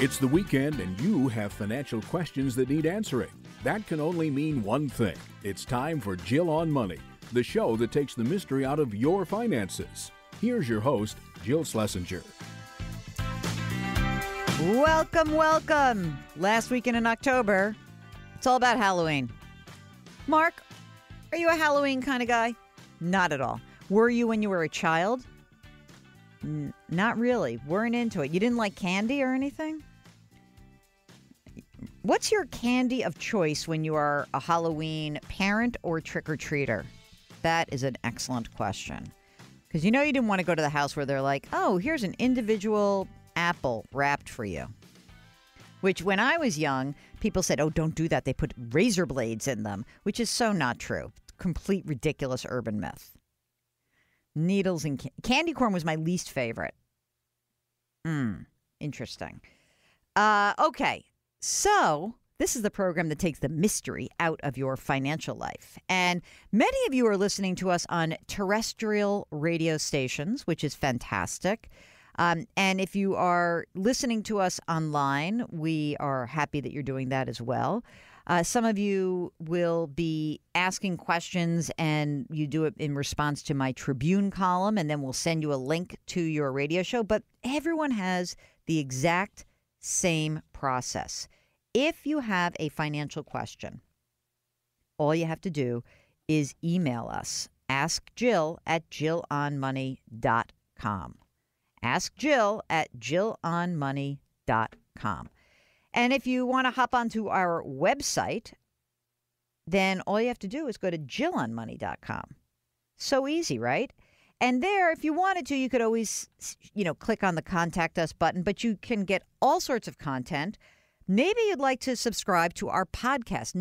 It's the weekend and you have financial questions that need answering. That can only mean one thing. It's time for Jill on Money, the show that takes the mystery out of your finances. Here's your host, Jill Schlesinger. Welcome, welcome. Last weekend in October, it's all about Halloween. Mark, are you a Halloween kind of guy? Not at all. Were you when you were a child? Not really. Weren't into it. You didn't like candy or anything? What's your candy of choice when you are a Halloween parent or trick-or-treater? That is an excellent question. Because you know you didn't want to go to the house where they're like, oh, here's an individual apple wrapped for you. Which when I was young, people said, oh, don't do that. They put razor blades in them, which is so not true. Complete ridiculous urban myth. Needles and candy corn was my least favorite. Interesting. Okay. So this is the program that takes the mystery out of your financial life. And many of you are listening to us on terrestrial radio stations, which is fantastic. And if you are listening to us online, we are happy that you're doing that as well. Some of you will be asking questions, and you do it in response to my Tribune column, and then we'll send you a link to your radio show. But everyone has the exact same process. If you have a financial question, all you have to do is email us. Ask Jill at jillonmoney.com. Ask Jill at jillonmoney.com. And if you want to hop onto our website, then all you have to do is go to jillonmoney.com. So easy, right? And there, if you wanted to, you could always, click on the Contact Us button, but you can get all sorts of content. Maybe you'd like to subscribe to our podcast.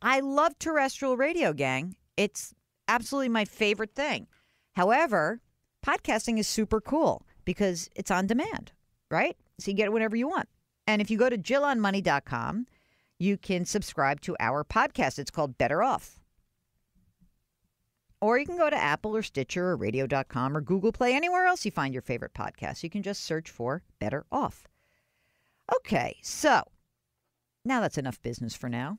I love terrestrial radio, gang. It's absolutely my favorite thing. However, podcasting is super cool because it's on demand, right? So you get it whenever you want. And if you go to jillonmoney.com, you can subscribe to our podcast. It's called Better Off. Or you can go to Apple or Stitcher or radio.com or Google Play, anywhere else you find your favorite podcast. You can just search for Better Off. Okay, so now that's enough business for now.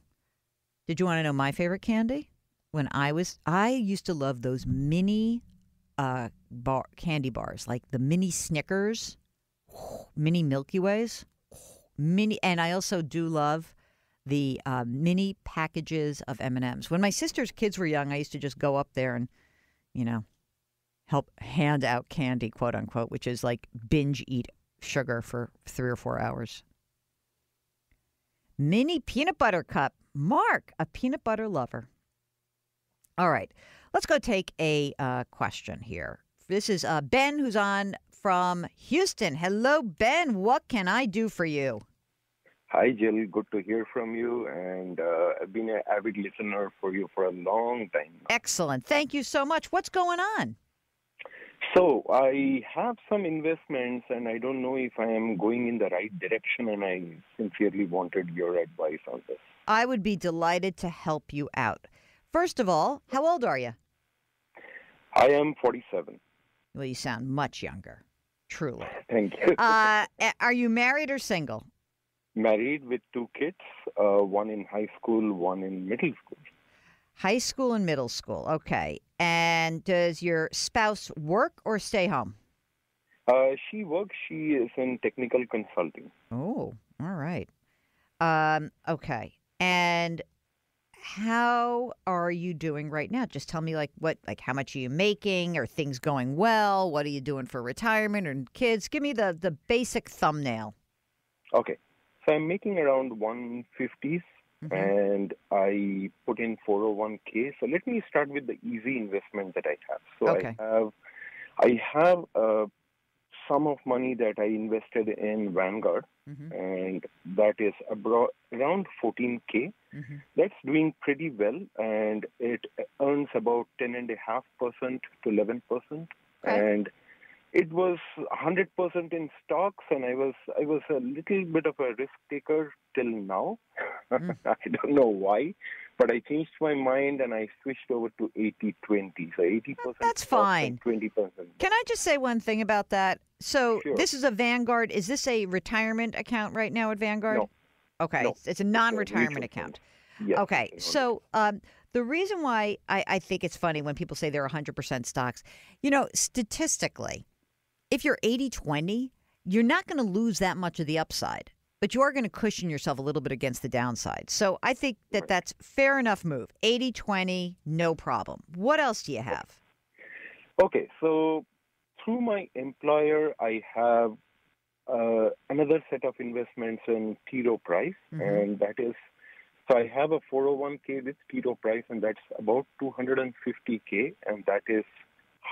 Did you want to know my favorite candy? I used to love those mini candy bars, like the mini Snickers, mini Milky Ways, and I also do love the mini packages of M&Ms. When my sister's kids were young, I used to just go up there and, help hand out candy, quote unquote, which is like binge eat sugar for 3 or 4 hours. Mini peanut butter cup. Mark, a peanut butter lover. All right, let's go take a question here. This is Ben, who's on from Houston. Hello, Ben. What can I do for you? Hi, Jill. Good to hear from you. And I've been an avid listener for you for a long time now. Excellent. Thank you so much. What's going on? So I have some investments, and I don't know if I am going in the right direction, and I sincerely wanted your advice on this. I would be delighted to help you out. First of all, how old are you? I am 47. Well, you sound much younger, truly. Thank you. Are you married or single? Married with 2 kids, one in high school, one in middle school. High school and middle school. Okay. And does your spouse work or stay home? She works. She is in technical consulting. Oh, all right. Okay. And how are you doing right now? Just tell me how much are you making? Are things going well? What are you doing for retirement and kids? Give me the basic thumbnail. Okay. So I'm making around 150s, and I put in 401k. So let me start with the easy investment that I have. So okay. I have a sum of money that I invested in Vanguard, and that is around 14k. That's doing pretty well, and it earns about 10.5% to 11%. Okay. And it was 100% in stocks, and I was a little bit of a risk taker till now. I don't know why, but I changed my mind and I switched over to 80-20. So 80%. That's fine. 20%. Can I just say one thing about that? So Sure. this is a Vanguard. Is this a retirement account right now at Vanguard? No. Okay. No. It's a non-retirement mutual account. fund. Yes. Okay. So the reason why I think it's funny when people say they're 100% stocks, statistically, if you're 80-20, you're not going to lose that much of the upside, but you are going to cushion yourself a little bit against the downside. So I think that that's fair enough move. 80-20, no problem. What else do you have? Okay, so through my employer, I have another set of investments in T. Rowe Price, and that is, so I have a 401k with T. Rowe Price, and that's about $250K, and that is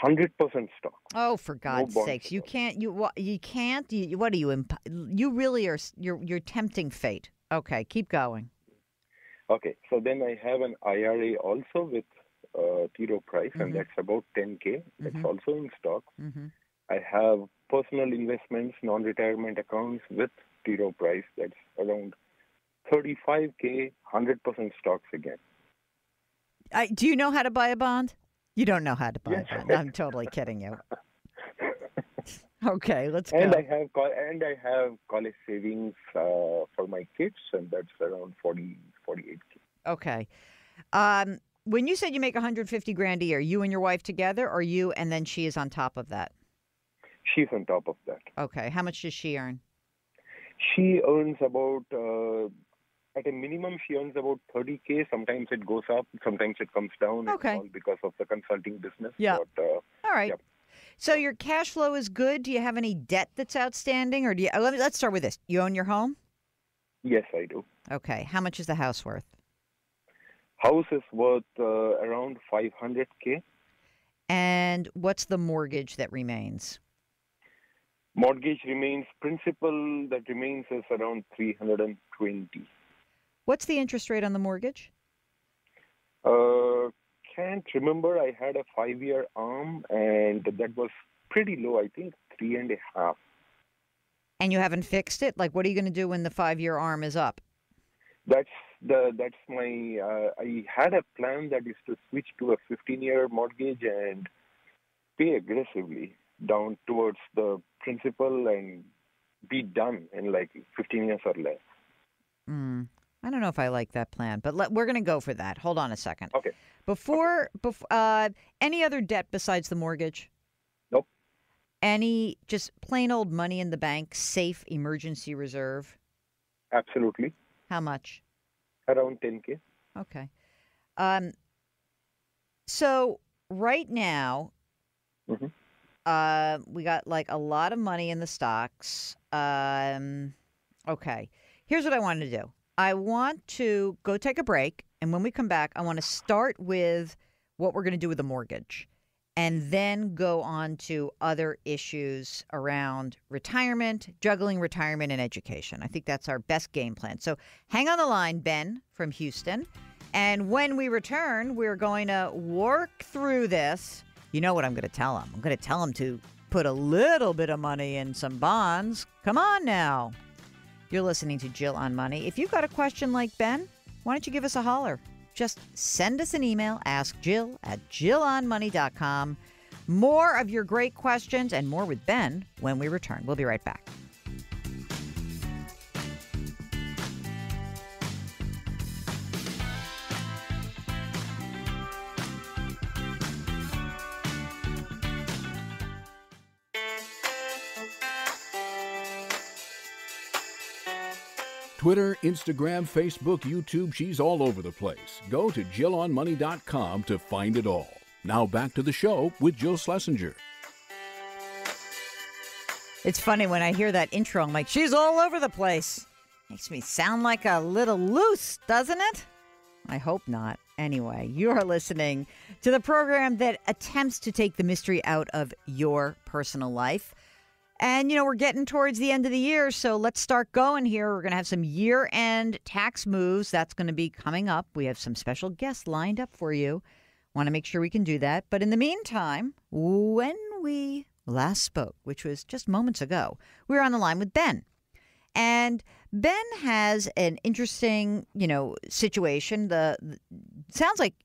100% stock. Oh, for God's sakes! You can't. What are you? You really are. You're tempting fate. Okay, keep going. Okay, so then I have an IRA also with T. Rowe Price, and that's about 10K. That's also in stocks. I have personal investments, non-retirement accounts with T. Rowe Price. That's around 35K, 100% stocks again. Do you know how to buy a bond? You don't know how to buy Yes. a bond. I'm totally kidding you. Okay, let's go. And I have college savings for my kids, and that's around 48K. Okay. When you said you make 150 grand a year, you and your wife together, or you and then she is on top of that? She's on top of that. Okay. How much does she earn? She earns about, at a minimum, she earns about 30K. Sometimes it goes up, sometimes it comes down. Okay. It's all because of the consulting business. Yeah. But, all right. Yep. So your cash flow is good. Do you have any debt that's outstanding, or do you? Let's start with this. You own your home? Yes, I do. Okay. How much is the house worth? House is worth around 500K. And what's the mortgage that remains? Mortgage remains, principal that remains is around 320. What's the interest rate on the mortgage? Can't remember. I had a 5-year arm, and that was pretty low. I think 3.5. And you haven't fixed it? Like, what are you going to do when the 5-year arm is up? That's my. I had a plan that is to switch to a 15-year mortgage and pay aggressively down towards the principal and be done in like 15 years or less. I don't know if I like that plan, but we're going to go for that. Hold on a second. Okay. Before any other debt besides the mortgage? Nope. Any just plain old money in the bank, safe emergency reserve? Absolutely. How much? Around 10K. Okay. So right now, we got like a lot of money in the stocks. Okay. Here's what I want to do. I want to go take a break, and when we come back, I want to start with what we're going to do with the mortgage, and then go on to other issues around retirement, juggling retirement and education. I think that's our best game plan. So hang on the line, Ben from Houston, and when we return, we're going to work through this. You know what I'm going to tell him? I'm going to tell him to put a little bit of money in some bonds. Come on now. You're listening to Jill on Money. If you've got a question like Ben, why don't you give us a holler? Just send us an email, askjill@jillonmoney.com. More of your great questions and more with Ben when we return. We'll be right back. Twitter, Instagram, Facebook, YouTube, she's all over the place. Go to JillOnMoney.com to find it all. Now back to the show with Jill Schlesinger. It's funny when I hear that intro, I'm like, she's all over the place. Makes me sound like a little loose, doesn't it? I hope not. Anyway, you are listening to the program that attempts to take the mystery out of your personal life. And, we're getting towards the end of the year, so let's start going here. We're going to have some year-end tax moves. That's going to be coming up. We have some special guests lined up for you. Want to make sure we can do that. But in the meantime, when we last spoke, which was just moments ago, we were on the line with Ben. And Ben has an interesting, situation. Sounds like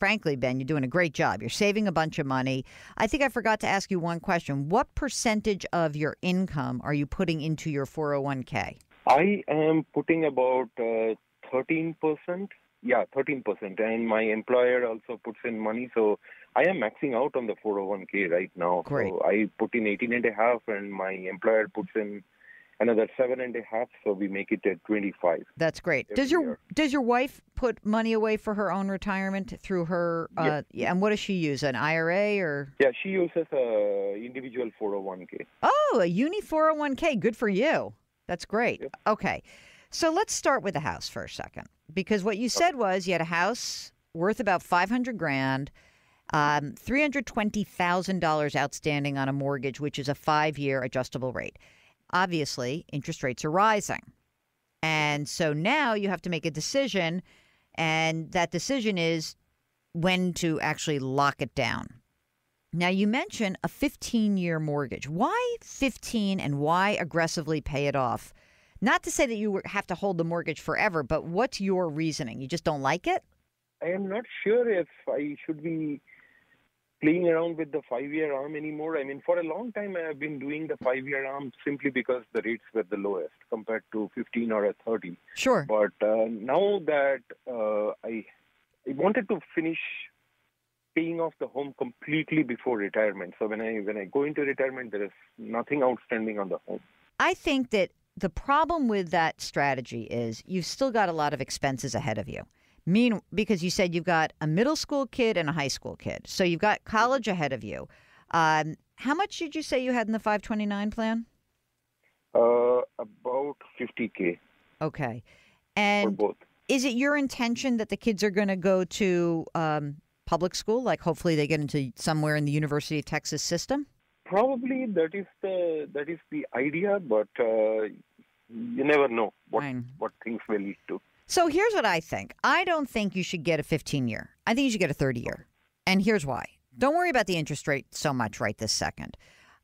frankly, Ben, you're doing a great job. You're saving a bunch of money. I think I forgot to ask you one question. What percentage of your income are you putting into your 401k? I am putting about 13%. Yeah, 13%. And my employer also puts in money. So I am maxing out on the 401k right now. Great. So I put in 18.5 and my employer puts in another 7.5. So we make it at 25. That's great. Does your wife put money away for her own retirement through her? Yes. And what does she use? An IRA or? Yeah, she uses a individual 401k. Oh, a uni 401k. Good for you. That's great. Yep. Okay. So let's start with the house for a second, because what you said was you had a house worth about $500,000, $320,000 outstanding on a mortgage, which is a 5-year adjustable rate. Obviously, interest rates are rising. And so now you have to make a decision, and that decision is when to actually lock it down. Now, you mentioned a 15-year mortgage. Why 15 and why aggressively pay it off? Not to say that you have to hold the mortgage forever, but what's your reasoning? You just don't like it? I am not sure if I should be playing around with the 5-year arm anymore. I mean, for a long time, I have been doing the 5-year arm simply because the rates were the lowest compared to 15 or a 30. Sure. But now that I wanted to finish paying off the home completely before retirement. So when I go into retirement, there is nothing outstanding on the home. I think that the problem with that strategy is you've still got a lot of expenses ahead of you. Because you said you've got a middle school kid and a high school kid. So you've got college ahead of you. How much did you say you had in the 529 plan? About 50K. Okay. For And both. is it your intention that the kids are going to go to public school? Like hopefully they get into somewhere in the University of Texas system? Probably that is the idea, but you never know what things will lead to. So here's what I think. I don't think you should get a 15-year. I think you should get a 30-year. And here's why. Don't worry about the interest rate so much right this second.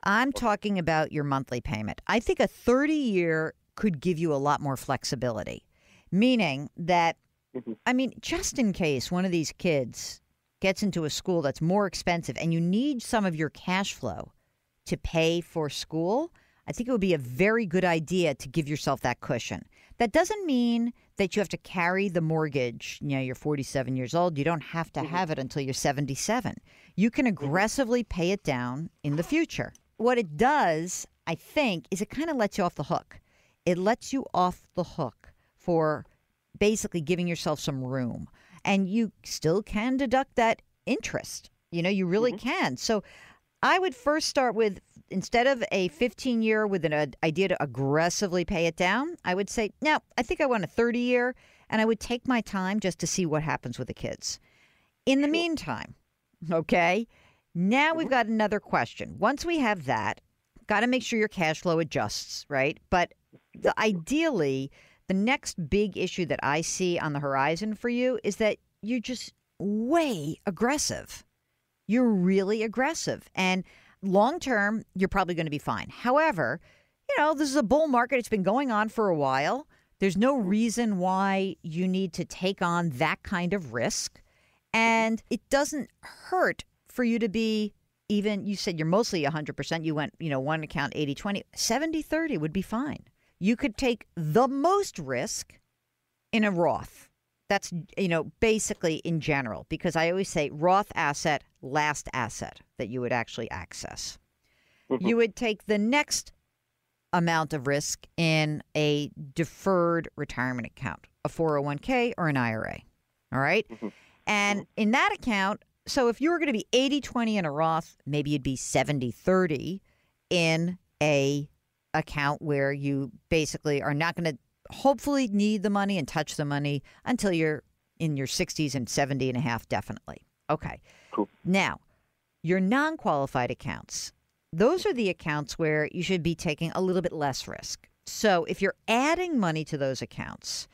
I'm talking about your monthly payment. I think a 30-year could give you a lot more flexibility, meaning that, I mean, just in case one of these kids gets into a school that's more expensive and you need some of your cash flow to pay for school, I think it would be a very good idea to give yourself that cushion. That doesn't mean that you have to carry the mortgage. You know, you're 47 years old. You don't have to have it until you're 77. You can aggressively pay it down in the future. What it does, I think, is it kind of lets you off the hook. It lets you off the hook for basically giving yourself some room. And you still can deduct that interest. You know, you really can. So I would first start with, instead of a 15-year with an idea to aggressively pay it down, I would say, no, I think I want a 30-year, and I would take my time just to see what happens with the kids. In the meantime, okay, now we've got another question. Once we have that, got to make sure your cash flow adjusts, right? But ideally, the next big issue that I see on the horizon for you is that you're just way aggressive. You're really aggressive. And long term, you're probably going to be fine. However, you know, this is a bull market. It's been going on for a while. There's no reason why you need to take on that kind of risk. And it doesn't hurt for you to be even, you said you're mostly 100%. You went, you know, one account 80-20. 70-30 would be fine. You could take the most risk in a Roth. That's, you know, basically in general, because I always say Roth asset, last asset that you would actually access. You would take the next amount of risk in a deferred retirement account, a 401k or an IRA. All right. And in that account, so if you were going to be 80-20 in a Roth, maybe you'd be 70-30 in a account where you basically are not going to hopefully need the money and touch the money until you're in your 60s and 70 and a half, definitely. Okay. Cool. Now, your non-qualified accounts, those are the accounts where you should be taking a little bit less risk. So if you're adding money to those accounts,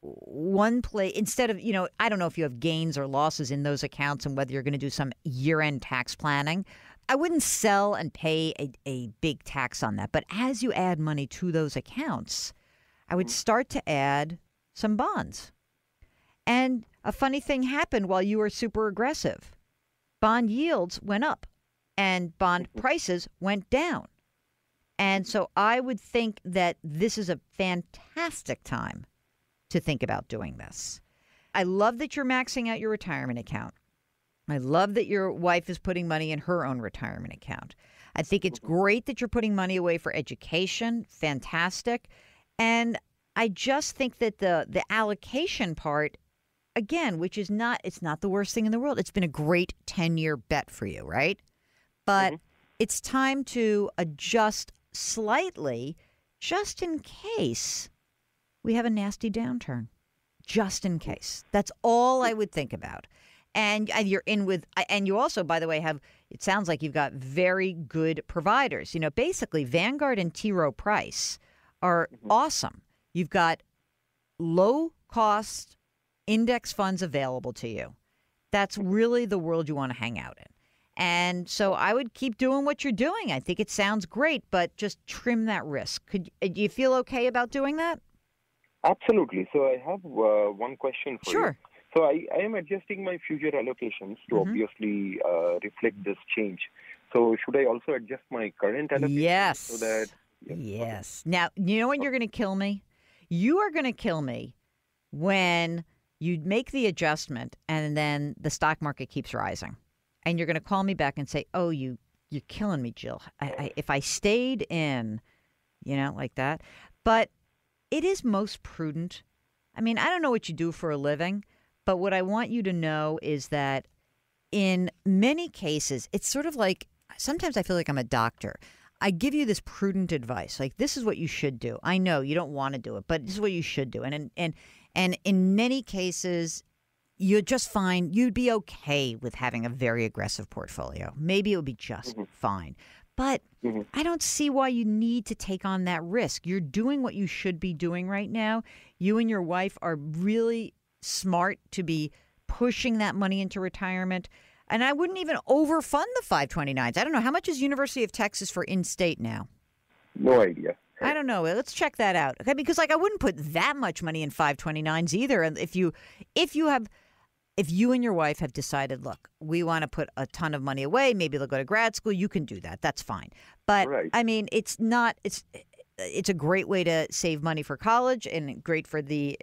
instead of, you know, I don't know if you have gains or losses in those accounts and whether you're going to do some year-end tax planning. I wouldn't sell and pay a big tax on that. But as you add money to those accounts, I would start to add some bonds. And a funny thing happened while you were super aggressive. Bond yields went up and bond prices went down. And so I would think that this is a fantastic time to think about doing this. I love that you're maxing out your retirement account. I love that your wife is putting money in her own retirement account. I think it's great that you're putting money away for education. Fantastic. And I just think that the allocation part, again, which is it's not the worst thing in the world. It's been a great 10-year bet for you, right? But it's time to adjust slightly just in case we have a nasty downturn. Just in case. That's all I would think about. And you're in with, and you also, by the way, it sounds like you've got very good providers. You know, basically Vanguard and T. Rowe Price are awesome. You've got low cost index funds available to you. That's really the world you want to hang out in. And so I would keep doing what you're doing. I think it sounds great, but just trim that risk. Do you feel okay about doing that? Absolutely. So I have one question for you. Sure. So I am adjusting my future allocations to obviously reflect this change. So should I also adjust my current allocations? Yes. So that, yes. Okay. Now, you know when you're going to kill me? You are going to kill me when you make the adjustment and then the stock market keeps rising. And you're going to call me back and say, oh, you're killing me, Jill. If I stayed in, like that. But it is most prudent. I mean, I don't know what you do for a living, but what I want you to know is that in many cases, it's sort of like, sometimes I feel like I'm a doctor. I give you this prudent advice, like this is what you should do. I know you don't want to do it, but this is what you should do. And in many cases, you'd just find you'd be okay with having a very aggressive portfolio. Maybe it would be just fine. But I don't see why you need to take on that risk. You're doing what you should be doing right now. You and your wife are really smart to be pushing that money into retirement. And I wouldn't even overfund the 529s. I don't know. How much is University of Texas for in-state now? No idea. I don't know. Let's check that out. Okay, because I wouldn't put that much money in 529s either. And if you and your wife have decided, look, we want to put a ton of money away, maybe they'll go to grad school, you can do that. That's fine. But I mean, it's a great way to save money for college and great for the,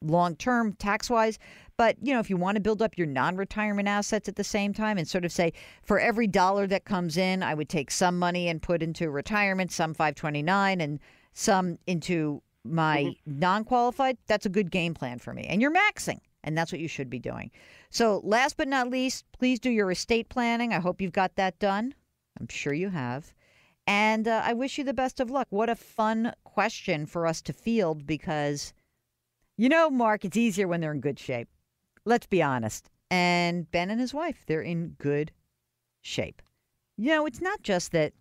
long-term tax-wise. But, if you want to build up your non-retirement assets at the same time and sort of say, for every dollar that comes in, I would take some money and put into retirement, some 529 and some into my non-qualified, that's a good game plan for me. And you're maxing. And that's what you should be doing. So last but not least, please do your estate planning. I hope you've got that done. I'm sure you have. And I wish you the best of luck. What a fun question for us to field because, Mark, it's easier when they're in good shape. Let's be honest. And Ben and his wife, they're in good shape. It's not just that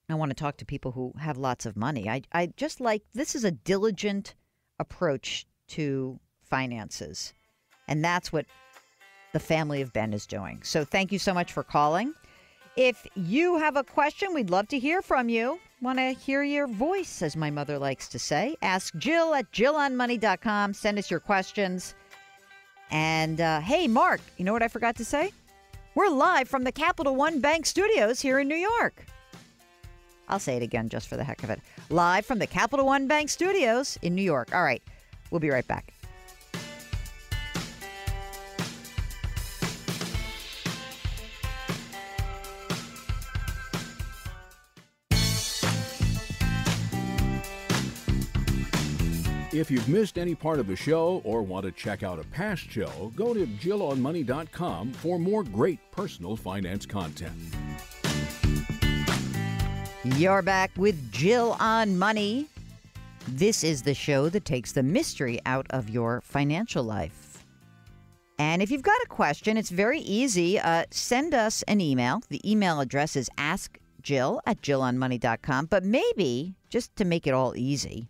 I want to talk to people who have lots of money. I just this is a diligent approach to finances. And that's what the family of Ben is doing. So thank you so much for calling. If you have a question, we'd love to hear from you. Want to hear your voice, as my mother likes to say. Ask Jill at JillOnMoney.com. Send us your questions. And hey, Mark, you know what I forgot to say? We're live from the Capital One Bank Studios here in New York. I'll say it again just for the heck of it. Live from the Capital One Bank Studios in New York. All right, we'll be right back. If you've missed any part of the show or want to check out a past show, go to JillOnMoney.com for more great personal finance content. You're back with Jill on Money. This is the show that takes the mystery out of your financial life. And if you've got a question, it's very easy. Send us an email. The email address is askjill@JillOnMoney.com. But maybe, just to make it all easy,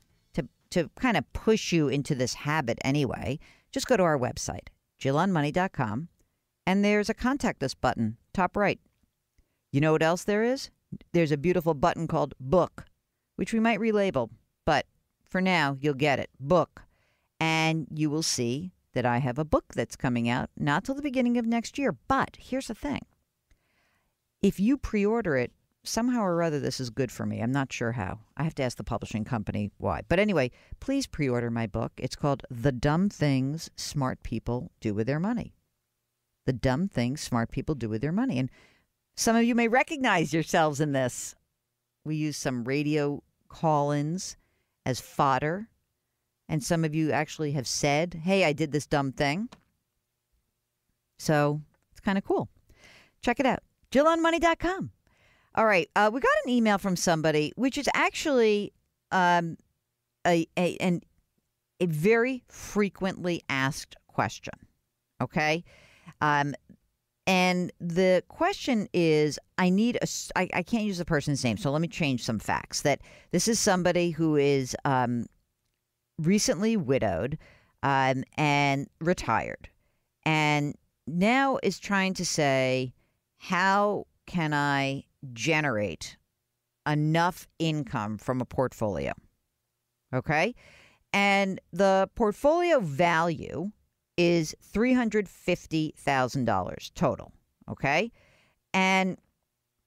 to kind of push you into this habit anyway, just go to our website, JillOnMoney.com, and there's a Contact Us button, top right. You know what else there is? There's a beautiful button called Book, which we might relabel, but for now, you'll get it, Book. And you will see that I have a book that's coming out, not till the beginning of next year. But here's the thing. If you pre-order it, somehow or other, this is good for me. I'm not sure how. I have to ask the publishing company why. But anyway, please pre-order my book. It's called The Dumb Things Smart People Do With Their Money. The Dumb Things Smart People Do With Their Money. And some of you may recognize yourselves in this. We use some radio call-ins as fodder. And some of you actually have said, hey, I did this dumb thing. So it's kind of cool. Check it out. JillOnMoney.com. All right. We got an email from somebody, which is actually a very frequently asked question. Okay. And the question is, I can't use the person's name, so let me change some facts. That this is somebody who is recently widowed and retired, and now is trying to say, how can I generate enough income from a portfolio? Okay. And the portfolio value is $350,000 total. Okay. And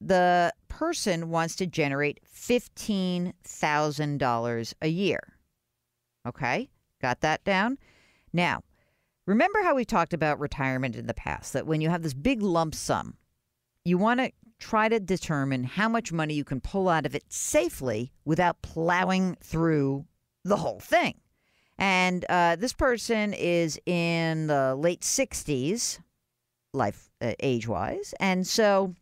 the person wants to generate $15,000 a year. Okay. Got that down? Now, remember how we talked about retirement in the past, that when you have this big lump sum, you want to try to determine how much money you can pull out of it safely without plowing through the whole thing. And this person is in the late 60s, age-wise. And so,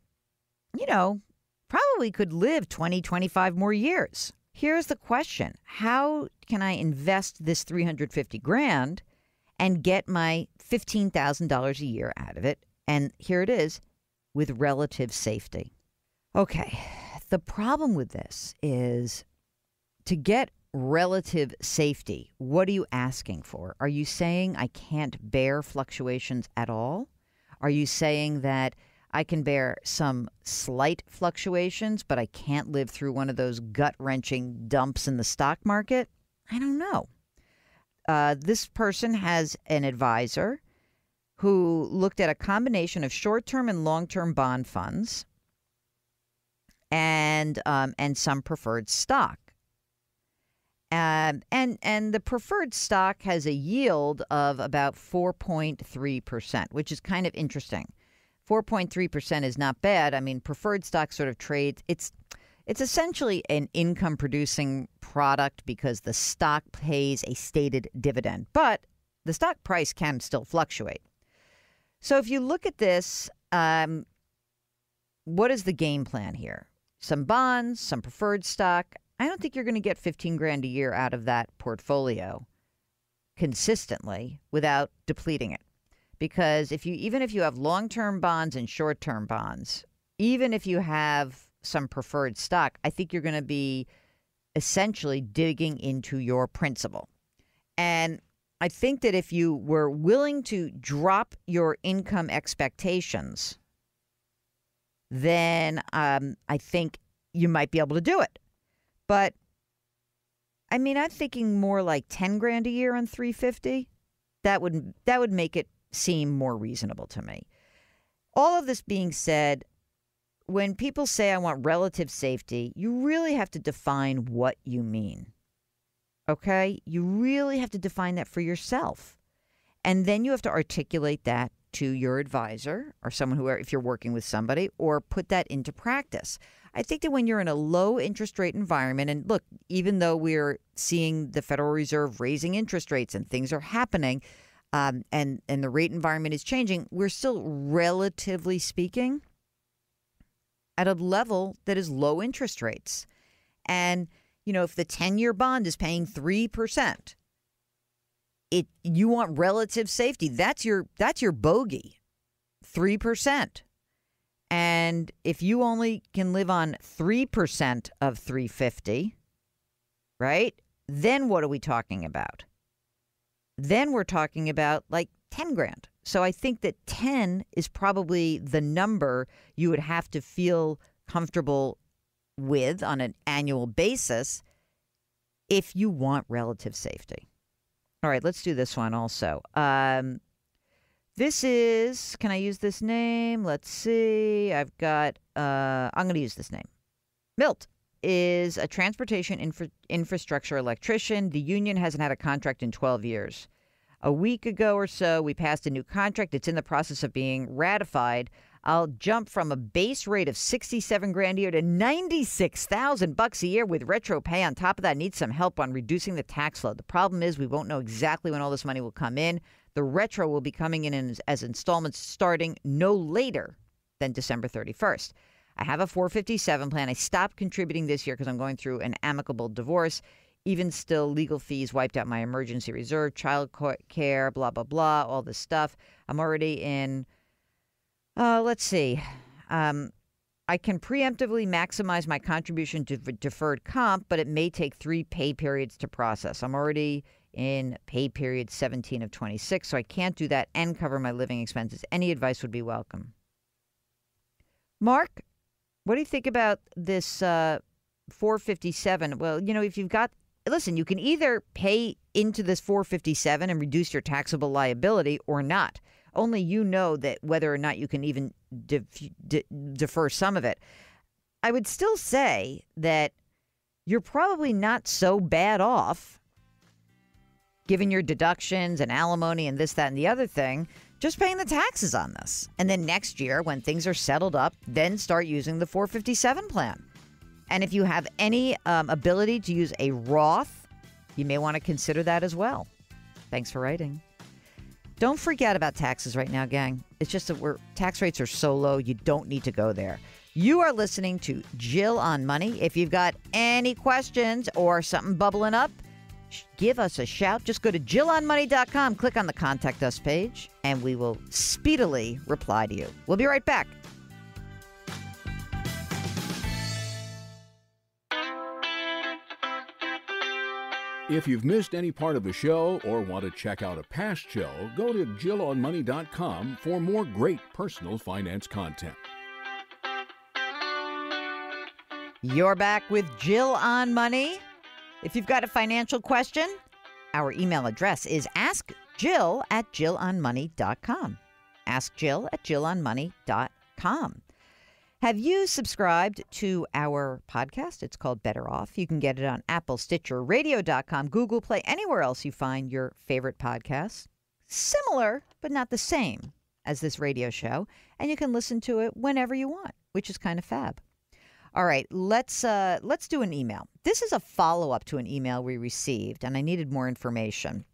probably could live 20, 25 more years. Here's the question. How can I invest this $350,000 and get my $15,000 a year out of it? And here it is, with relative safety. Okay. The problem with this is, to get relative safety, what are you asking for? Are you saying I can't bear fluctuations at all? Are you saying that I can bear some slight fluctuations, but I can't live through one of those gut-wrenching dumps in the stock market? I don't know. This person has an advisor who looked at a combination of short-term and long-term bond funds and some preferred stock. And the preferred stock has a yield of about 4.3%, which is kind of interesting. 4.3% is not bad. I mean, preferred stock sort of trades. It's essentially an income-producing product because the stock pays a stated dividend, but the stock price can still fluctuate. So if you look at this, what is the game plan here? Some bonds, some preferred stock. I don't think you're going to get $15,000 a year out of that portfolio consistently without depleting it. Because even if you have long-term bonds and short-term bonds, even if you have some preferred stock, I think you're going to be essentially digging into your principal. And I think that if you were willing to drop your income expectations, then I think you might be able to do it. But I mean, I'm thinking more like $10,000 a year on $350. That would make it seem more reasonable to me. All of this being said, when people say I want relative safety, you really have to define what you mean. Okay? You really have to define that for yourself. And then you have to articulate that to your advisor or someone who, if you're working with somebody, or put that into practice. I think that when you're in a low interest rate environment, and look, even though we're seeing the Federal Reserve raising interest rates and things are happening, and the rate environment is changing, we're still, relatively speaking, at a level that is low interest rates. And, if the 10-year bond is paying 3%, you want relative safety. That's your bogey, 3%. And if you only can live on 3% of 350, right? Then what are we talking about? Then we're talking about like $10,000. So I think that 10 is probably the number you would have to feel comfortable with on an annual basis if you want relative safety. All right, let's do this one also. This is, can I use this name? Let's see. I've got, I'm going to use this name. Milt is a transportation infrastructure electrician. The union hasn't had a contract in 12 years. A week ago or so, we passed a new contract. It's in the process of being ratified. I'll jump from a base rate of $67,000 a year to $96,000 a year with retro pay. On top of that, I need some help on reducing the tax load. The problem is we won't know exactly when all this money will come in. The retro will be coming in as installments starting no later than December 31st. I have a 457 plan. I stopped contributing this year because I'm going through an amicable divorce. Even still, legal fees wiped out my emergency reserve, child care, blah, blah, blah, all this stuff. I'm already in, let's see. I can preemptively maximize my contribution to deferred comp, but it may take 3 pay periods to process. I'm already in pay period 17 of 26, so I can't do that and cover my living expenses. Any advice would be welcome. Mark, what do you think about this 457? Well, if you've got, listen, you can either pay into this 457 and reduce your taxable liability or not. Only you know that whether or not you can even defer some of it. I would still say that you're probably not so bad off, given your deductions and alimony and this, that, and the other thing, just paying the taxes on this. And then next year, when things are settled up, then start using the 457 plan. And if you have any ability to use a Roth, you may want to consider that as well. Thanks for writing. Don't freak out about taxes right now, gang. It's just that tax rates are so low, you don't need to go there. You are listening to Jill on Money. If you've got any questions or something bubbling up, give us a shout. Just go to JillOnMoney.com, click on the Contact Us page, and we will speedily reply to you. We'll be right back. If you've missed any part of the show or want to check out a past show, go to JillOnMoney.com for more great personal finance content. You're back with Jill on Money. If you've got a financial question, our email address is askjill@jillonmoney.com. askjill@jillonmoney.com. Have you subscribed to our podcast? It's called Better Off. You can get it on Apple, Stitcher, Radio.com, Google Play, anywhere else you find your favorite podcasts. Similar, but not the same as this radio show. And you can listen to it whenever you want, which is kind of fab. All right, let's do an email. This is a follow-up to an email we received, and I needed more information.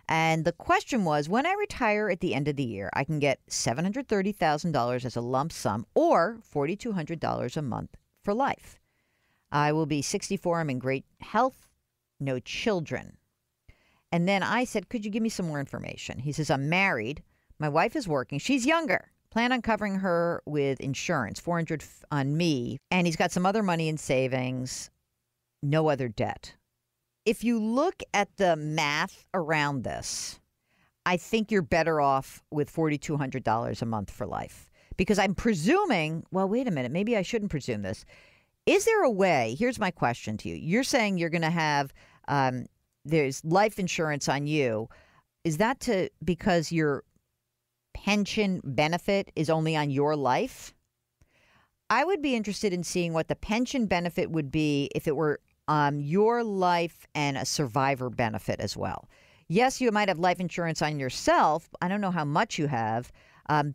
And the question was, when I retire at the end of the year, I can get $730,000 as a lump sum or $4,200 a month for life. I will be 64. I'm in great health, no children. And then I said, could you give me some more information? He says, I'm married. My wife is working. She's younger. Plan on covering her with insurance, $400 on me. And he's got some other money in savings, no other debt. If you look at the math around this, I think you're better off with $4,200 a month for life. Because I'm presuming, well, wait a minute, maybe I shouldn't presume this. Is there a way, here's my question to you. You're saying you're going to have, there's life insurance on you. Is that because your pension benefit is only on your life? I would be interested in seeing what the pension benefit would be if it were your life and a survivor benefit as well. Yes, you might have life insurance on yourself. I don't know how much you have,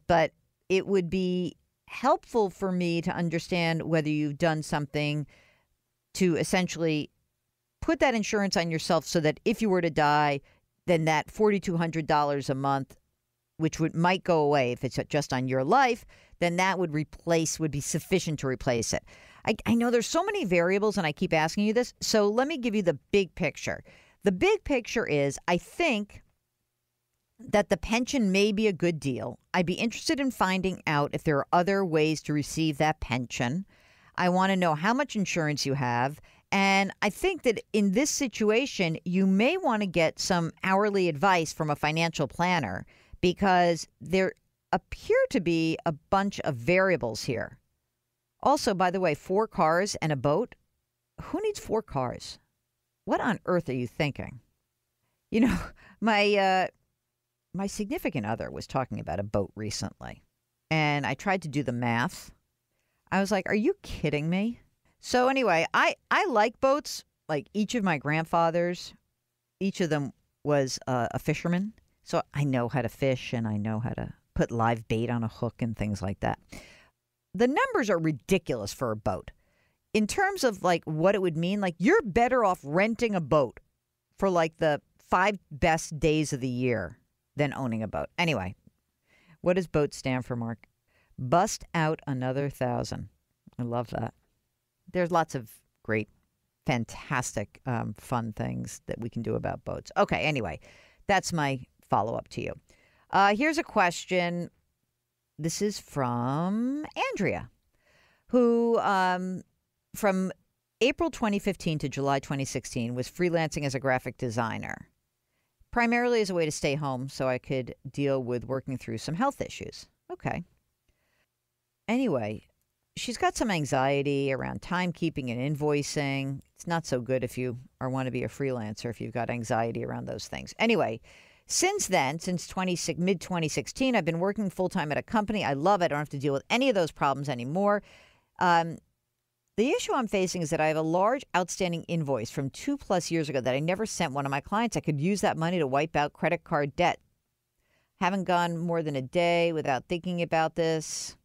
but it would be helpful for me to understand whether you've done something to essentially put that insurance on yourself so that if you were to die, then that $4,200 a month, which might go away if it's just on your life, then that would be sufficient to replace it. I know there's so many variables, and I keep asking you this, so let me give you the big picture. The big picture is I think that the pension may be a good deal. I'd be interested in finding out if there are other ways to receive that pension. I want to know how much insurance you have. And I think that in this situation, you may want to get some hourly advice from a financial planner because there appear to be a bunch of variables here. Also, by the way, 4 cars and a boat. Who needs 4 cars? What on earth are you thinking? You know, my significant other was talking about a boat recently, and I tried to do the math. I was like, are you kidding me? So anyway, I like boats. Like each of my grandfathers, each of them was a fisherman. So I know how to fish and I know how to put live bait on a hook and things like that. The numbers are ridiculous for a boat. In terms of like what it would mean, like you're better off renting a boat for like the 5 best days of the year than owning a boat. Anyway, what does BOAT stand for, Mark? Bust out another 1,000. I love that. There's lots of great, fantastic, fun things that we can do about boats. Okay, anyway, that's my follow-up to you. Here's a question. This is from Andrea, who from April 2015 to July 2016 was freelancing as a graphic designer, primarily as a way to stay home so I could deal with working through some health issues. Okay. Anyway, she's got some anxiety around timekeeping and invoicing. It's not so good if you want to be a freelancer if you've got anxiety around those things. Anyway, since then, since mid-2016, I've been working full-time at a company. I love it. I don't have to deal with any of those problems anymore. The issue I'm facing is that I have a large outstanding invoice from 2+ years ago that I never sent one of my clients. I could use that money to wipe out credit card debt. Haven't gone more than a day without thinking about this.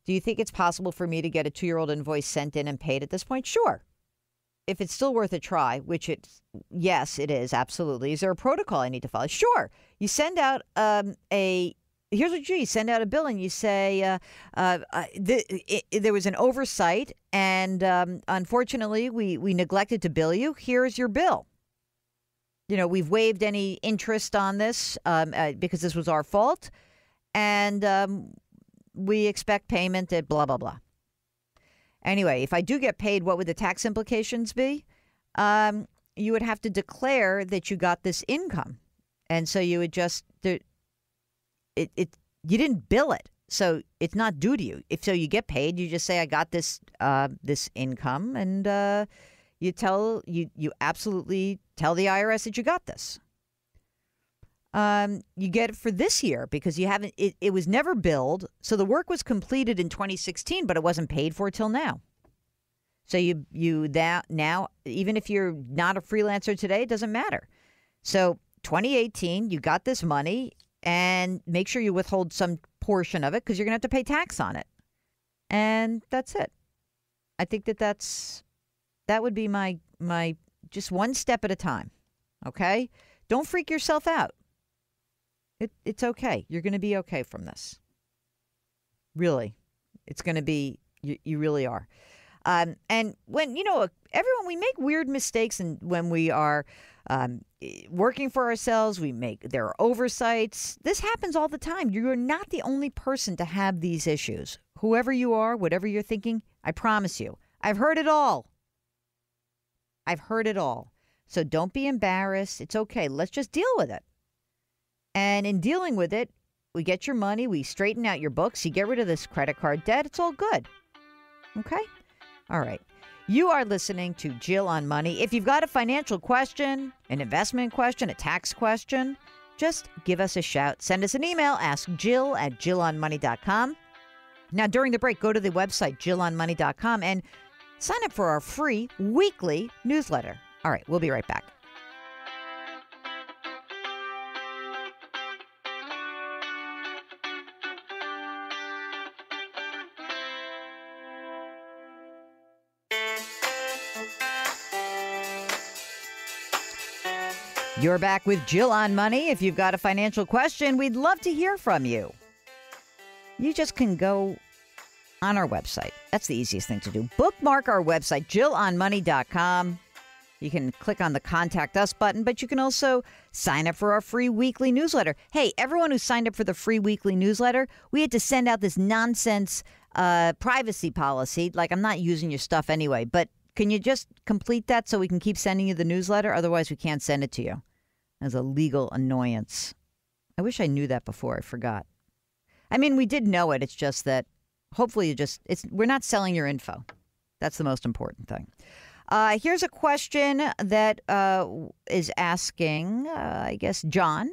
Do you think it's possible for me to get a 2-year-old invoice sent in and paid at this point? Sure. If it's still worth a try, which yes, it is, absolutely. Is there a protocol I need to follow? Sure. You send out here's what you do. You send out a bill and you say, there was an oversight and unfortunately we neglected to bill you. Here's your bill. You know, we've waived any interest on this because this was our fault. And we expect payment at blah, blah, blah. Anyway, if I do get paid, what would the tax implications be? You would have to declare that you got this income. And so you would just... you didn't bill it, so it's not due to you. If so, you get paid. You just say, "I got this this income," and you absolutely tell the IRS that you got this. You get it for this year because you haven't. It was never billed, so the work was completed in 2016, but it wasn't paid for till now. So now, even if you're not a freelancer today, it doesn't matter. So 2018, you got this money. And make sure you withhold some portion of it because you're going to have to pay tax on it. And that's it. I think that would be my just one step at a time. Okay? Don't freak yourself out. It's okay. You're going to be okay from this. Really. It's going to be, you really are. And when, everyone, we make weird mistakes and when we are working for ourselves, there are oversights. This happens all the time. You're not the only person to have these issues. Whoever you are, whatever you're thinking, I promise you, I've heard it all. I've heard it all. So don't be embarrassed. It's okay. Let's just deal with it. And in dealing with it, we get your money, we straighten out your books, you get rid of this credit card debt. It's all good. Okay? All right. You are listening to Jill on Money. If you've got a financial question, an investment question, a tax question, just give us a shout. Send us an email. Ask Jill at jillonmoney.com. Now, during the break, go to the website, jillonmoney.com, and sign up for our free weekly newsletter. All right, we'll be right back. You're back with Jill on Money. If you've got a financial question, we'd love to hear from you. You just can go on our website. That's the easiest thing to do. Bookmark our website, jillonmoney.com. You can click on the Contact Us button, but you can also sign up for our free weekly newsletter. Hey, everyone who signed up for the free weekly newsletter, we had to send out this nonsense privacy policy. Like, I'm not using your stuff anyway, but can you just complete that so we can keep sending you the newsletter? Otherwise, we can't send it to you. As a legal annoyance. I wish I knew that before. I forgot. I mean, we did know it. It's just that hopefully we're not selling your info. That's the most important thing. Here's a question that is asking, I guess, John.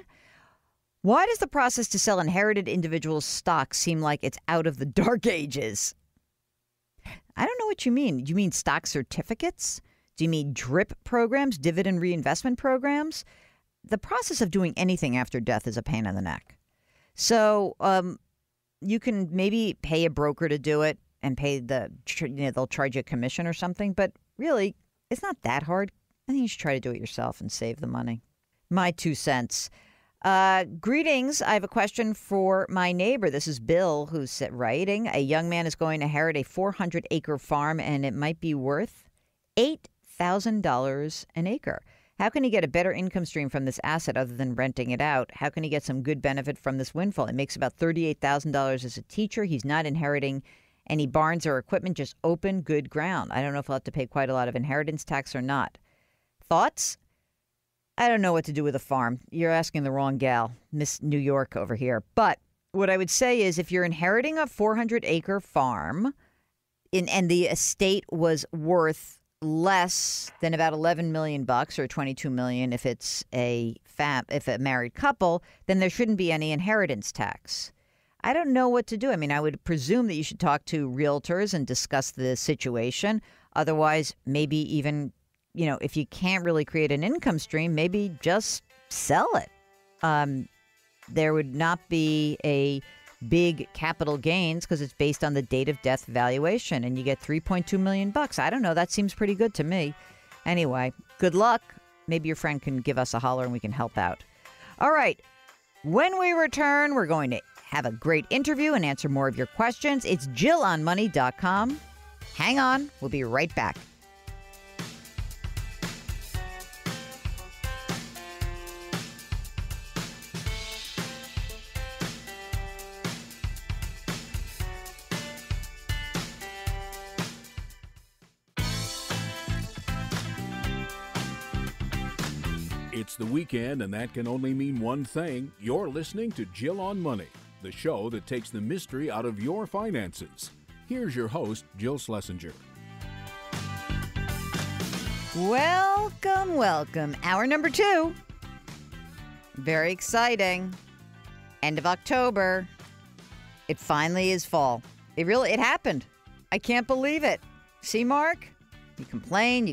Why does the process to sell inherited individual stocks seem like it's out of the dark ages? I don't know what you mean. Do you mean stock certificates? Do you mean DRIP programs, dividend reinvestment programs? The process of doing anything after death is a pain in the neck. So you can maybe pay a broker to do it and pay they'll charge you a commission or something. But really, it's not that hard. I think you should try to do it yourself and save the money. My 2 cents. Greetings. I have a question for my neighbor. This is Bill who's writing. A young man is going to inherit a 400-acre farm, and it might be worth $8,000 an acre. How can he get a better income stream from this asset other than renting it out? How can he get some good benefit from this windfall? He makes about $38,000 as a teacher. He's not inheriting any barns or equipment, just open, good ground. I don't know if he'll have to pay quite a lot of inheritance tax or not. Thoughts? I don't know what to do with a farm. You're asking the wrong gal, Miss New York over here. But what I would say is if you're inheriting a 400-acre farm and the estate was worth less than about $11 million or $22 million if it's if a married couple, then there shouldn't be any inheritance tax. I don't know what to do. I mean, I would presume that you should talk to realtors and discuss the situation. Otherwise, maybe even, if you can't really create an income stream, maybe just sell it. There would not be a big capital gains because it's based on the date of death valuation, and you get $3.2 million. I don't know. That seems pretty good to me. Anyway, good luck. Maybe your friend can give us a holler and we can help out. All right. When we return, we're going to have a great interview and answer more of your questions. It's JillOnMoney.com. Hang on. We'll be right back. It's the weekend, and that can only mean one thing. You're listening to Jill on Money, the show that takes the mystery out of your finances. Here's your host, Jill Schlesinger. Welcome. Hour number 2. Very exciting. End of October. It finally is fall. It happened. I can't believe it. See, Mark? You complain.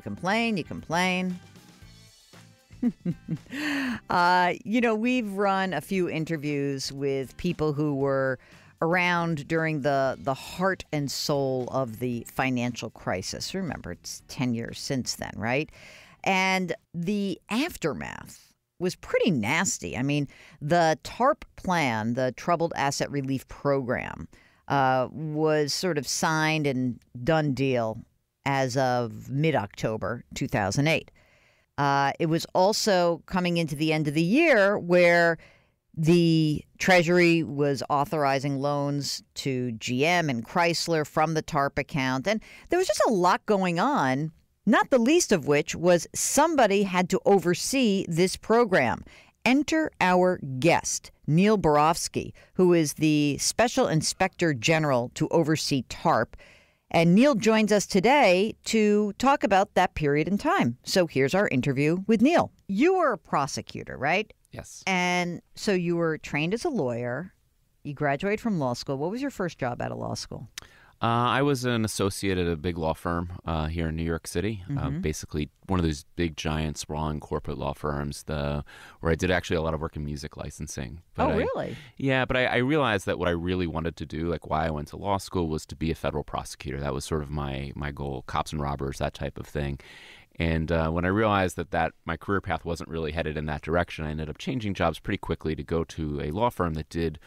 We've run a few interviews with people who were around during the heart and soul of the financial crisis. Remember, it's 10 years since then, right? And the aftermath was pretty nasty. I mean, the TARP plan, the Troubled Asset Relief Program, was sort of signed and done deal as of mid-October 2008. It was also coming into the end of the year where the Treasury was authorizing loans to GM and Chrysler from the TARP account. And there was just a lot going on, not the least of which was somebody had to oversee this program. Enter our guest, Neil Barofsky, who is the Special Inspector General to oversee TARP. And Neil joins us today to talk about that period in time. So here's our interview with Neil. You were a prosecutor, right? Yes. And so you were trained as a lawyer. You graduated from law school. What was your first job out of law school? I was an associate at a big law firm here in New York City, basically one of those big, giant, sprawling corporate law firms where I did actually a lot of work in music licensing. But really? Yeah, but I realized that what I really wanted to do, like why I went to law school, was to be a federal prosecutor. That was sort of my goal, cops and robbers, that type of thing. And when I realized that my career path wasn't really headed in that direction, I ended up changing jobs pretty quickly to go to a law firm that did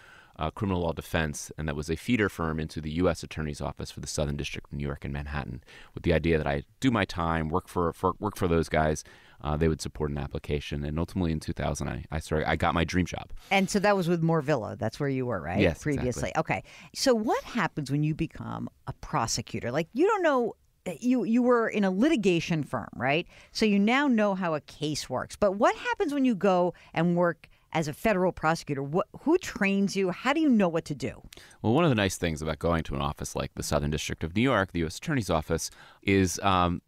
criminal law defense, and that was a feeder firm into the U.S. Attorney's Office for the Southern District of New York in Manhattan, with the idea that I do my time, work for those guys. They would support an application, and ultimately in 2000, I got my dream job. And so that was with Morvillo. That's where you were, right? Yes, previously. exactly. Okay. So what happens when you become a prosecutor? Like, you don't know. You were in a litigation firm, right? So you now know how a case works. But what happens when you go and work as a federal prosecutor? Who trains you? How do you know what to do? Well, one of the nice things about going to an office like the Southern District of New York, the U.S. Attorney's Office, is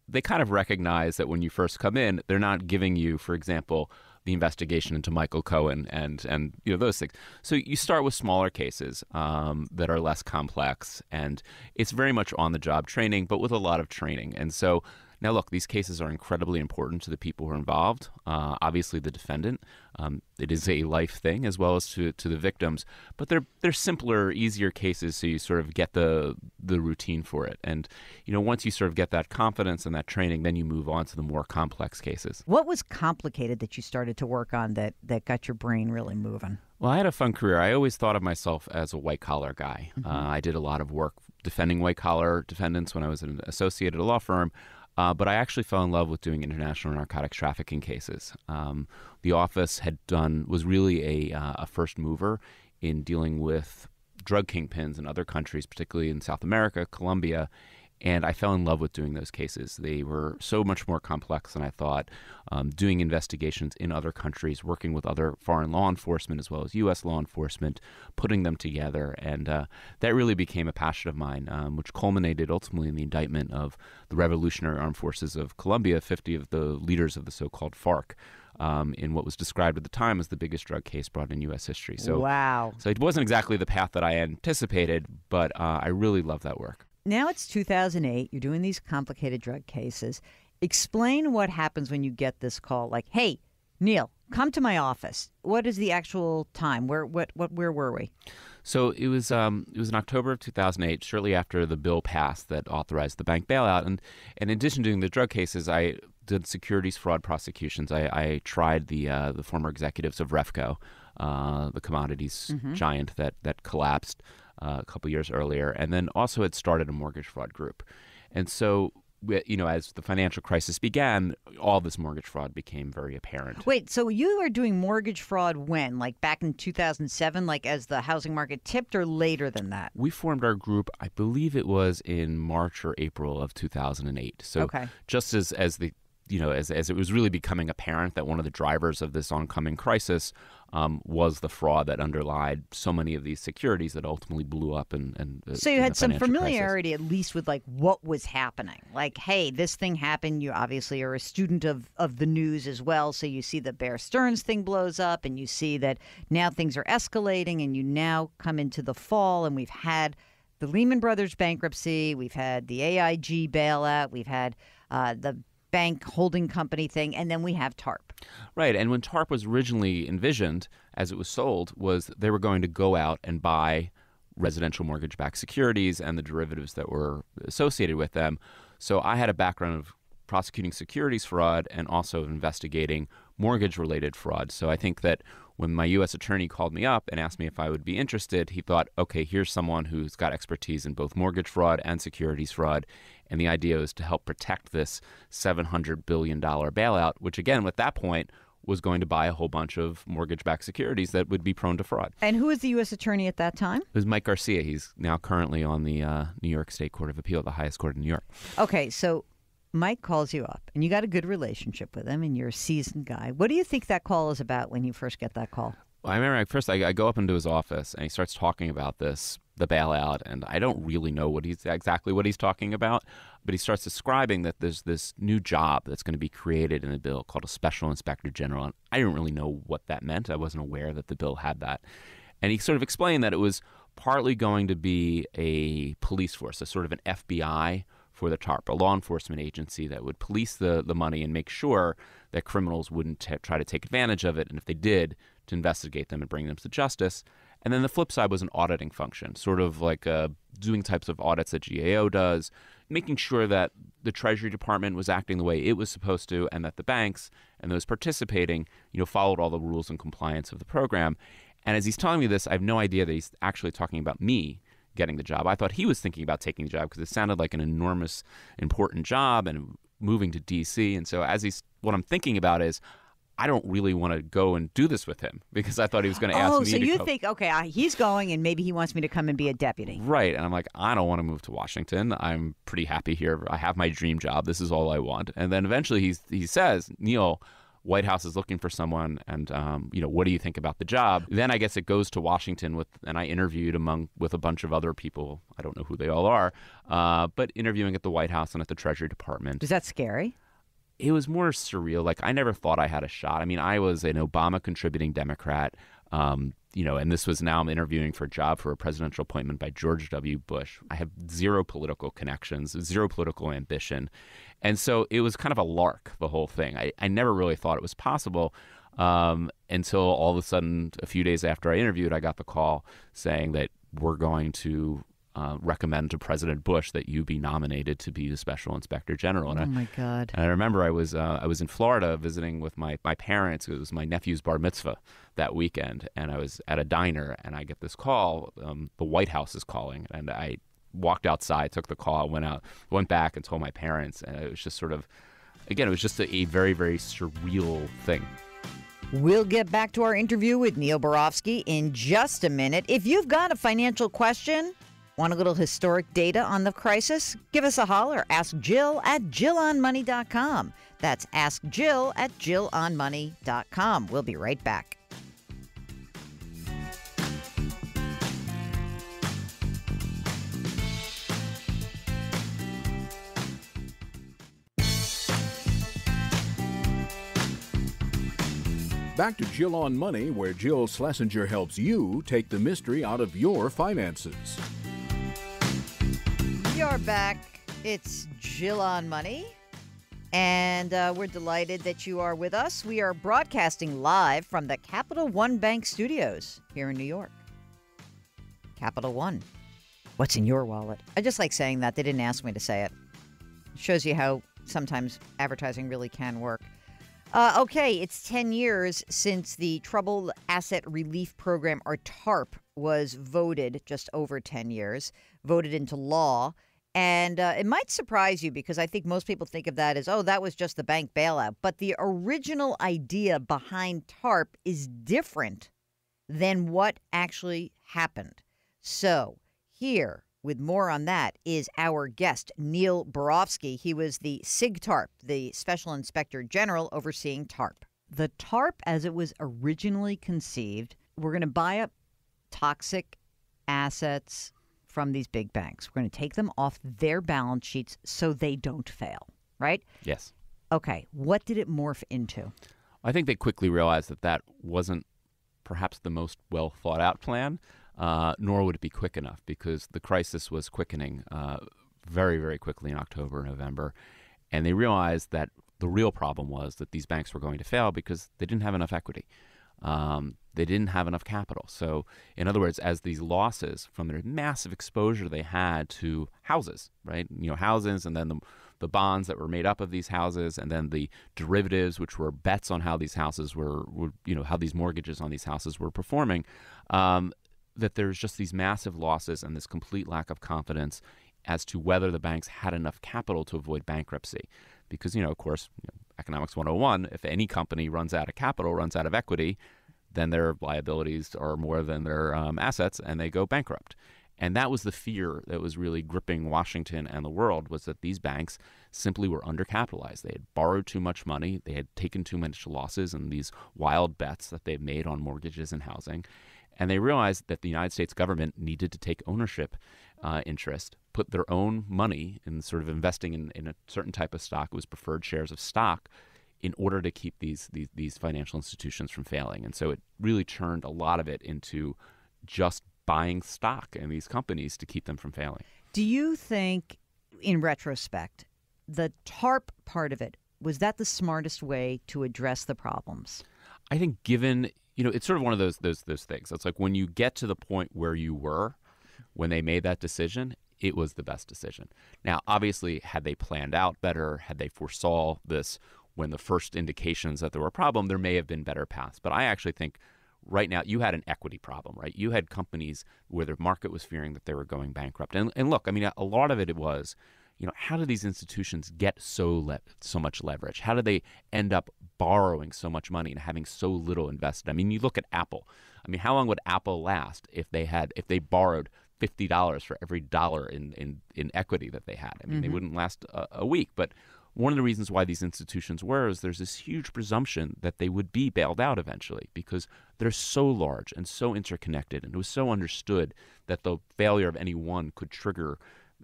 they kind of recognize that when you first come in, they're not giving you, for example, the investigation into Michael Cohen and those things. So you start with smaller cases that are less complex, and it's very much on-the-job training, but with a lot of training. And so now, look, these cases are incredibly important to the people who are involved. Obviously, the defendant. It is a life thing, as well as to the victims. But they're simpler, easier cases, so you sort of get the routine for it. And once you sort of get that confidence and that training, then you move on to the more complex cases. What was complicated that you started to work on that got your brain really moving? Well, I had a fun career. I always thought of myself as a white-collar guy. I did a lot of work defending white-collar defendants when I was an associate at a law firm. But I actually fell in love with doing international narcotics trafficking cases. The office was really a first mover in dealing with drug kingpins in other countries, particularly in South America, Colombia. And I fell in love with doing those cases. They were so much more complex than I thought. Doing investigations in other countries, working with other foreign law enforcement as well as U.S. law enforcement, putting them together. And that really became a passion of mine, which culminated ultimately in the indictment of the Revolutionary Armed Forces of Colombia, 50 of the leaders of the so-called FARC, in what was described at the time as the biggest drug case brought in U.S. history. So, wow. So it wasn't exactly the path that I anticipated, but I really love that work. Now it's 2008. You're doing these complicated drug cases. Explain what happens when you get this call, like, "Hey, Neil, come to my office." What is the actual time? Where were we? So it was in October of 2008, shortly after the bill passed that authorized the bank bailout. And in addition to doing the drug cases, I did securities fraud prosecutions. I tried the former executives of Refco, the commodities giant that collapsed a couple years earlier, and then also had started a mortgage fraud group. And so, as the financial crisis began, all this mortgage fraud became very apparent. Wait, so you were doing mortgage fraud when? Like back in 2007, like as the housing market tipped, or later than that? We formed our group, I believe it was in March or April of 2008. So just as it was really becoming apparent that one of the drivers of this oncoming crisis was the fraud that underlied so many of these securities that ultimately blew up. So you had some familiarity crisis. At least with like what was happening. Like, hey, this thing happened. You obviously are a student of the news as well. So you see the Bear Stearns thing blows up, and you see that now things are escalating, and you now come into the fall, and we've had the Lehman Brothers bankruptcy. We've had the AIG bailout. We've had the bank holding company thing, and then we have TARP. Right, and when TARP was originally envisioned, as it was sold, was they were going to go out and buy residential mortgage-backed securities and the derivatives that were associated with them. So I had a background of prosecuting securities fraud and also investigating mortgage-related fraud. So I think that when my U.S. attorney called me up and asked me if I would be interested, he thought, okay, here's someone who's got expertise in both mortgage fraud and securities fraud. And the idea was to help protect this $700 billion bailout, which, again, at that point, was going to buy a whole bunch of mortgage-backed securities that would be prone to fraud. And who was the U.S. attorney at that time? It was Mike Garcia. He's now currently on the New York State Court of Appeal, the highest court in New York. Okay, so Mike calls you up, and you got a good relationship with him, and you're a seasoned guy. What do you think that call is about when you first get that call? Well, I remember I go up into his office, and he starts talking about the bailout, and I don't really know exactly what he's talking about, but he starts describing that there's this new job that's going to be created in the bill called a special inspector general, and I didn't really know what that meant. I wasn't aware that the bill had that. And he sort of explained that it was partly going to be a police force, a sort of an FBI for the TARP, a law enforcement agency that would police the money and make sure that criminals wouldn't try to take advantage of it, and if they did, to investigate them and bring them to justice. And then the flip side was an auditing function, sort of like doing types of audits that GAO does, making sure that the Treasury Department was acting the way it was supposed to, and that the banks and those participating, followed all the rules and compliance of the program. And as he's telling me this, I have no idea that he's actually talking about me getting the job. I thought he was thinking about taking the job because it sounded like an enormous, important job and moving to D.C. And so what I'm thinking about is, I don't really want to go and do this with him because I thought he was going to ask me to so you go. think, okay, he's going and maybe he wants me to come and be a deputy. Right. And I'm like, I don't want to move to Washington. I'm pretty happy here. I have my dream job. This is all I want. And then eventually he says, Neil, White House is looking for someone, and what do you think about the job? Then I guess it goes to Washington and I interviewed with a bunch of other people. I don't know who they all are, but interviewing at the White House and at the Treasury Department. Was that scary? It was more surreal. Like, I never thought I had a shot. I mean, I was an Obama contributing Democrat, and this was now I'm interviewing for a job for a presidential appointment by George W. Bush. I have zero political connections, zero political ambition. And so it was kind of a lark, the whole thing. I never really thought it was possible until all of a sudden, a few days after I interviewed, I got the call saying that we're going to recommend to President Bush that you be nominated to be the Special Inspector General. And my God. And I remember I was in Florida visiting with my parents. It was my nephew's bar mitzvah that weekend, and I was at a diner, and I get this call. The White House is calling, and I walked outside, took the call, went back and told my parents, and it was just sort of, again, it was just a very, very surreal thing. We'll get back to our interview with Neil Barofsky in just a minute. If you've got a financial question, want a little historic data on the crisis? Give us a holler. Ask Jill at JillOnMoney.com. That's Ask Jill at JillOnMoney.com. We'll be right back. Back to Jill on Money, where Jill Schlesinger helps you take the mystery out of your finances. You're back. It's Jill on Money, and we're delighted that you are with us. We are broadcasting live from the Capital One Bank Studios here in New York. Capital One. What's in your wallet? I just like saying that. They didn't ask me to say it. It shows you how sometimes advertising really can work. Okay, it's 10 years since the Troubled Asset Relief Program, or TARP, was voted, just over 10 years, voted into law. And it might surprise you because I think most people think of that as, oh, that was just the bank bailout. But the original idea behind TARP is different than what actually happened. So here, with more on that, is our guest, Neil Barofsky. He was the SIG-TARP, the Special Inspector General overseeing TARP. The TARP, as it was originally conceived, we're going to buy up toxic assets from these big banks. We're going to take them off their balance sheets so they don't fail, right? Yes. Okay. What did it morph into? I think they quickly realized that wasn't perhaps the most well thought out plan. Nor would it be quick enough because the crisis was quickening very, very quickly in October, November. And they realized that the real problem was that these banks were going to fail because they didn't have enough equity. They didn't have enough capital. So, in other words, as these losses from their massive exposure they had to houses, right? Houses, and then the bonds that were made up of these houses, and then the derivatives, which were bets on how these houses were how these mortgages on these houses were performing. That there's just these massive losses and this complete lack of confidence as to whether the banks had enough capital to avoid bankruptcy. Because, of course, Economics 101, if any company runs out of capital, runs out of equity, then their liabilities are more than their assets and they go bankrupt. And that was the fear that was really gripping Washington and the world, was that these banks simply were undercapitalized. They had borrowed too much money. They had taken too much losses in these wild bets that they've made on mortgages and housing. And they realized that the United States government needed to take ownership interest, put their own money in sort of investing in a certain type of stock. It was preferred shares of stock in order to keep these financial institutions from failing. And so it really turned a lot of it into just buying stock in these companies to keep them from failing. Do you think, in retrospect, the TARP part of it, was that the smartest way to address the problems? I think given... it's sort of one of those things. It's like when you get to the point where you were when they made that decision, it was the best decision. Now, obviously, had they planned out better, had they foresaw this when the first indications that there were a problem, there may have been better paths. But I actually think right now you had an equity problem, right? You had companies where the market was fearing that they were going bankrupt. And look, I mean, a lot of it was, how do these institutions get so much leverage? How do they end up borrowing so much money and having so little invested? I mean, you look at Apple. I mean, how long would Apple last if they borrowed $50 for every dollar in equity that they had? I mean, they wouldn't last a week. But one of the reasons why these institutions were is there's this huge presumption that they would be bailed out eventually because they're so large and so interconnected, and it was so understood that the failure of any one could trigger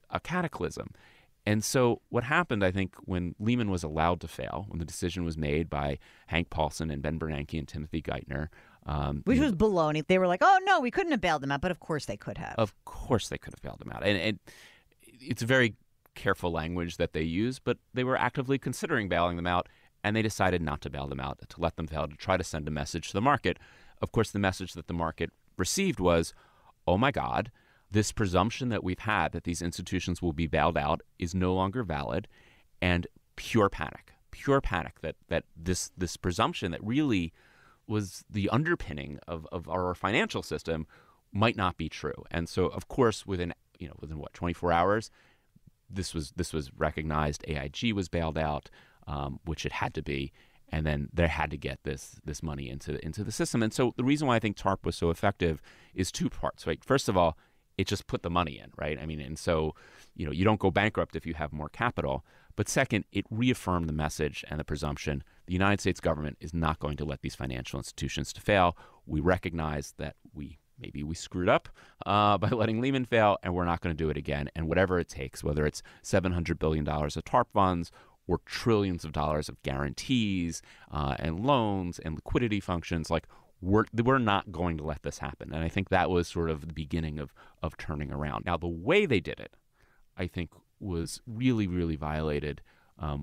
a cataclysm. And so what happened, I think, when Lehman was allowed to fail, when the decision was made by Hank Paulson and Ben Bernanke and Timothy Geithner. Which was baloney. They were like, oh, no, we couldn't have bailed them out. But of course they could have. Of course they could have bailed them out. And it's very careful language that they use, but they were actively considering bailing them out, and they decided not to bail them out, to let them fail, to try to send a message to the market. Of course, the message that the market received was, oh, my God, this presumption that we've had that these institutions will be bailed out is no longer valid, and pure panic that this presumption that really was the underpinning of our financial system might not be true. And so, of course, within 24 hours, this was recognized. AIG was bailed out, which it had to be, and then they had to get this money into the system. And so the reason why I think TARP was so effective is two parts, right? First of all, it just put the money in, right? I mean, and so, you don't go bankrupt if you have more capital. But second, it reaffirmed the message and the presumption the United States government is not going to let these financial institutions to fail. We recognize that maybe we screwed up by letting Lehman fail, and we're not going to do it again. And whatever it takes, whether it's $700 billion of TARP funds or trillions of dollars of guarantees and loans and liquidity functions, like we're not going to let this happen. And I think that was sort of the beginning of turning around. Now, the way they did it, I think, was really, really violated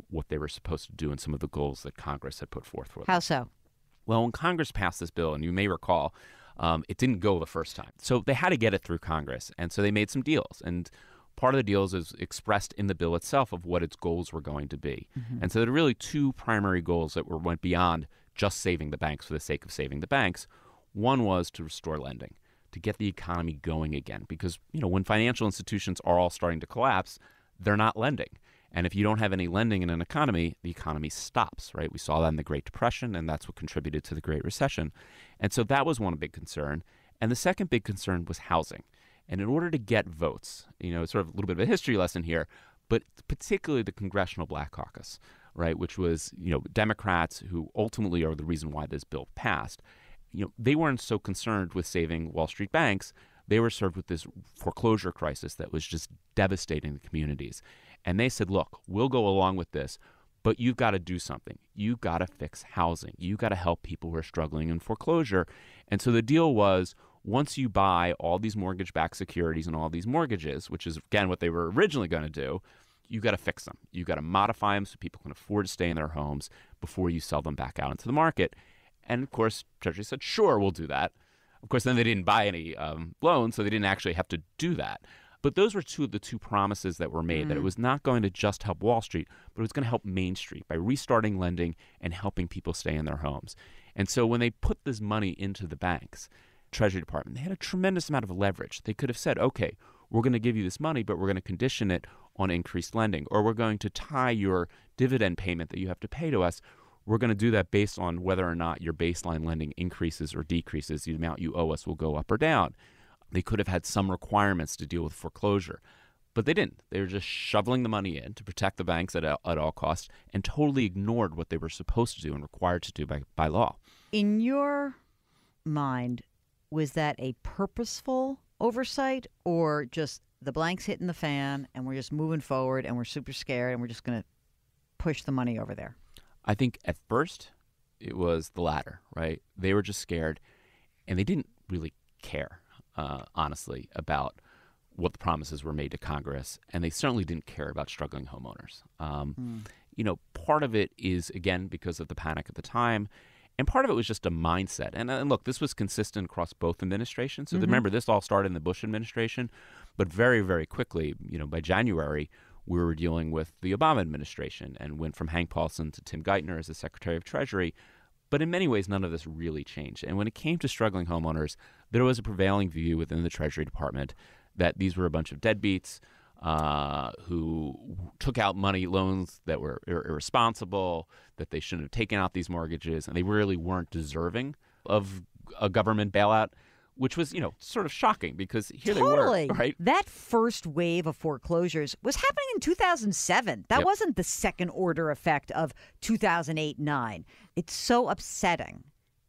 what they were supposed to do and some of the goals that Congress had put forth for them. How so? Well, when Congress passed this bill, and you may recall, it didn't go the first time. So they had to get it through Congress. And so they made some deals. And part of the deals is expressed in the bill itself of what its goals were going to be. Mm-hmm. And so there are really two primary goals that went beyond just saving the banks for the sake of saving the banks. One was to restore lending, to get the economy going again. Because, when financial institutions are all starting to collapse, they're not lending. And if you don't have any lending in an economy, the economy stops, right? We saw that in the Great Depression, and that's what contributed to the Great Recession. And so that was one big concern. And the second big concern was housing. And in order to get votes, it's sort of a little bit of a history lesson here, but particularly the Congressional Black Caucus, right, which was, Democrats who ultimately are the reason why this bill passed. They weren't so concerned with saving Wall Street banks. They were served with this foreclosure crisis that was just devastating the communities. And they said, look, we'll go along with this, but you've got to do something. You've got to fix housing. You've got to help people who are struggling in foreclosure. And so the deal was, once you buy all these mortgage-backed securities and all these mortgages, which is, again, what they were originally going to do, you've got to fix them. You've got to modify them so people can afford to stay in their homes before you sell them back out into the market. And, of course, Treasury said, sure, we'll do that. Of course, then they didn't buy any loans, so they didn't actually have to do that. But those were two of the two promises that were made, that it was not going to just help Wall Street, but it was going to help Main Street by restarting lending and helping people stay in their homes. And so when they put this money into the banks, Treasury Department, they had a tremendous amount of leverage. They could have said, okay, we're going to give you this money, but we're going to condition it on increased lending, or we're going to tie your dividend payment that you have to pay to us. We're going to do that based on whether or not your baseline lending increases or decreases. The amount you owe us will go up or down. They could have had some requirements to deal with foreclosure, but they didn't. They were just shoveling the money in to protect the banks at all costs and totally ignored what they were supposed to do and required to do by law. In your mind, was that a purposeful oversight or just the blanks hitting the fan and we're just moving forward and we're super scared and we're just going to push the money over there? I think at first it was the latter, right? They were just scared and they didn't really care. Honestly, about what the promises were made to Congress, and they certainly didn't care about struggling homeowners. Part of it is, again, because of the panic at the time, and part of it was just a mindset. And look, this was consistent across both administrations. So remember, this all started in the Bush administration, but very, very quickly, by January, we were dealing with the Obama administration and went from Hank Paulson to Tim Geithner as the Secretary of Treasury. But in many ways, none of this really changed. And when it came to struggling homeowners, there was a prevailing view within the Treasury Department that these were a bunch of deadbeats who took out loans that were irresponsible, that they shouldn't have taken out these mortgages, and they really weren't deserving of a government bailout, which was, sort of shocking because here Totally. they were, right? That first wave of foreclosures was happening in 2007. That wasn't the second order effect of 2008-9. It's so upsetting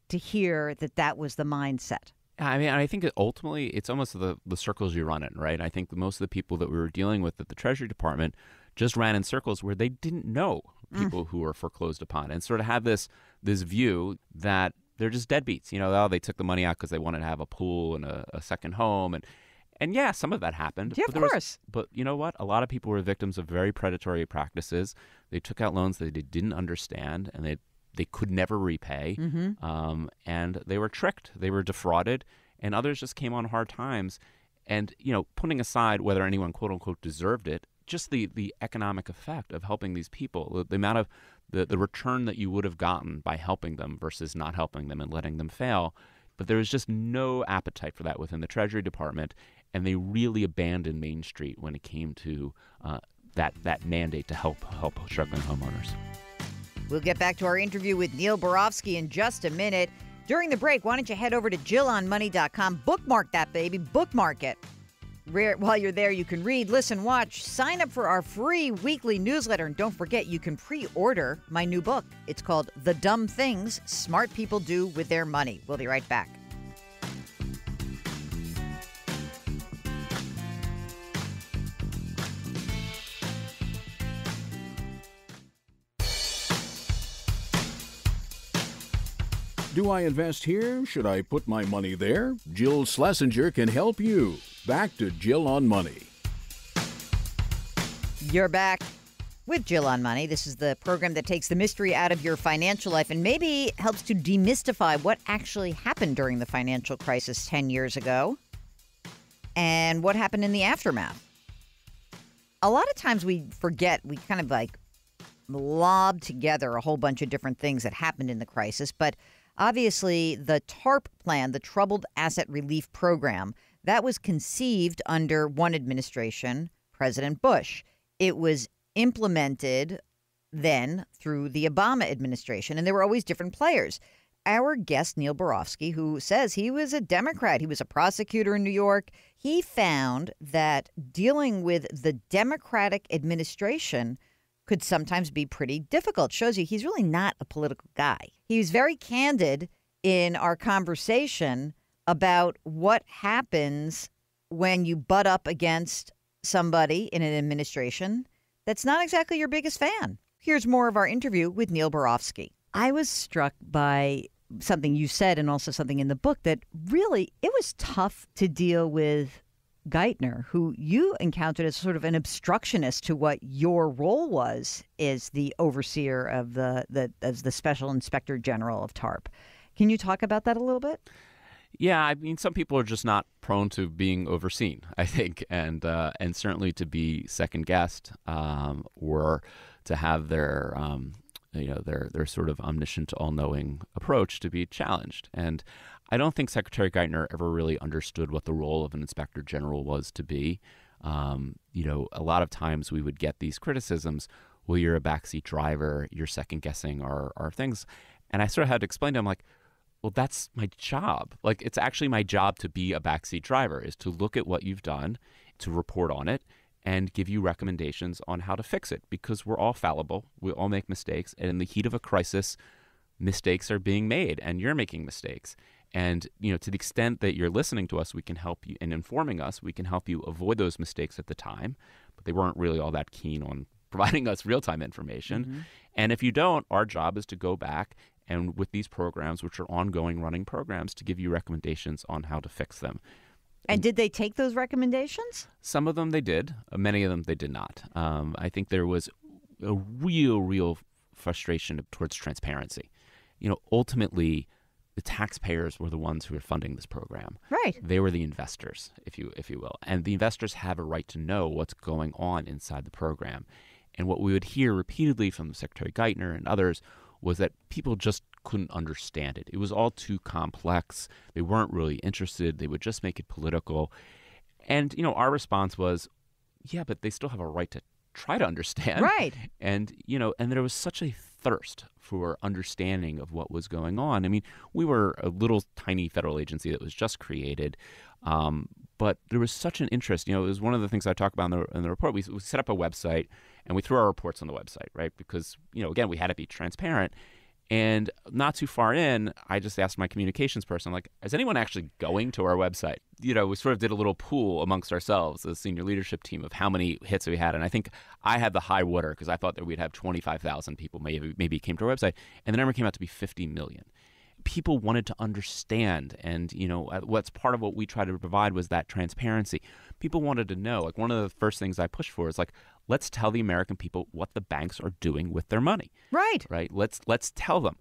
to hear that was the mindset. I mean, I think ultimately it's almost the circles you run in, right? I think most of the people that we were dealing with at the Treasury Department just ran in circles where they didn't know people who were foreclosed upon and sort of had this view that they're just deadbeats. They took the money out because they wanted to have a pool and a second home. And yeah, some of that happened. Yeah, of course. But you know what? A lot of people were victims of very predatory practices. They took out loans that they didn't understand and they could never repay. And they were tricked. They were defrauded. And others just came on hard times. And, putting aside whether anyone, quote unquote, deserved it, just the economic effect of helping these people, the amount of the return that you would have gotten by helping them versus not helping them and letting them fail. But there was just no appetite for that within the Treasury Department. And they really abandoned Main Street when it came to that mandate to help struggling homeowners. We'll get back to our interview with Neil Barofsky in just a minute. During the break, why don't you head over to JillOnMoney.com, bookmark that baby, bookmark it. While you're there, you can read, listen, watch, sign up for our free weekly newsletter. And don't forget, you can pre-order my new book. It's called The Dumb Things Smart People Do with Their Money. We'll be right back. Do I invest here? Should I put my money there? Jill Schlesinger can help you. Back to Jill on Money. You're back with Jill on Money. This is the program that takes the mystery out of your financial life and maybe helps to demystify what actually happened during the financial crisis 10 years ago and what happened in the aftermath. A lot of times we forget, we kind of lob together a whole bunch of different things that happened in the crisis, but obviously, the TARP plan, the Troubled Asset Relief Program, that was conceived under one administration, President Bush. It was implemented then through the Obama administration, and there were always different players. Our guest, Neil Barofsky, who says he was a Democrat, he was a prosecutor in New York, he found that dealing with the Democratic administration could sometimes be pretty difficult. Shows you he's really not a political guy. He was very candid in our conversation about what happens when you butt up against somebody in an administration that's not exactly your biggest fan. Here's more of our interview with Neil Barofsky. I was struck by something you said and also something in the book that really, it was tough to deal with Geithner, who you encountered as sort of an obstructionist to what your role was as the overseer of as the Special Inspector General of TARP. Can you talk about that a little bit? Yeah, I mean, some people are just not prone to being overseen, I think, and certainly to be second guessed or to have their their sort of omniscient, all-knowing approach to be challenged. And I don't think Secretary Geithner ever really understood what the role of an inspector general was to be. A lot of times we would get these criticisms, well, you're a backseat driver, you're second-guessing our things. And I sort of had to explain to him, well, that's my job. It's actually my job to be a backseat driver, is to look at what you've done, to report on it, and give you recommendations on how to fix it, because we're all fallible. We all make mistakes. And in the heat of a crisis, mistakes are being made, and you're making mistakes. And, to the extent that you're listening to us, we can help you, and informing us, we can help you avoid those mistakes at the time. But they weren't really all that keen on providing us real-time information. Mm-hmm. And if you don't, our job is to go back and with these programs, which are ongoing running programs, to give you recommendations on how to fix them. And did they take those recommendations? Some of them they did. Many of them they did not. I think there was a real frustration towards transparency. Ultimately, the taxpayers were the ones who were funding this program. Right. They were the investors, if you will. And the investors have a right to know what's going on inside the program. And what we would hear repeatedly from Secretary Geithner and others was that people just couldn't understand it. It was all too complex. They weren't really interested. They would just make it political. And, our response was, yeah, but they still have a right to try to understand. Right. And, and there was such a thirst for understanding of what was going on. I mean, we were a little tiny federal agency that was just created, but there was such an interest. It was one of the things I talk about in the report. We set up a website and we threw our reports on the website, right? Because, again, we had to be transparent. And not too far in, I just asked my communications person, like, is anyone actually going to our website? We sort of did a little pool amongst ourselves, the senior leadership team, of how many hits we had. And I think I had the high water because I thought that we'd have 25,000 people maybe came to our website. And the number came out to be 50 million. People wanted to understand. And, what's part of what we tried to provide was that transparency. People wanted to know. Like, one of the first things I pushed for is, like, let's tell the American people what the banks are doing with their money. Right. Right. Let's tell them.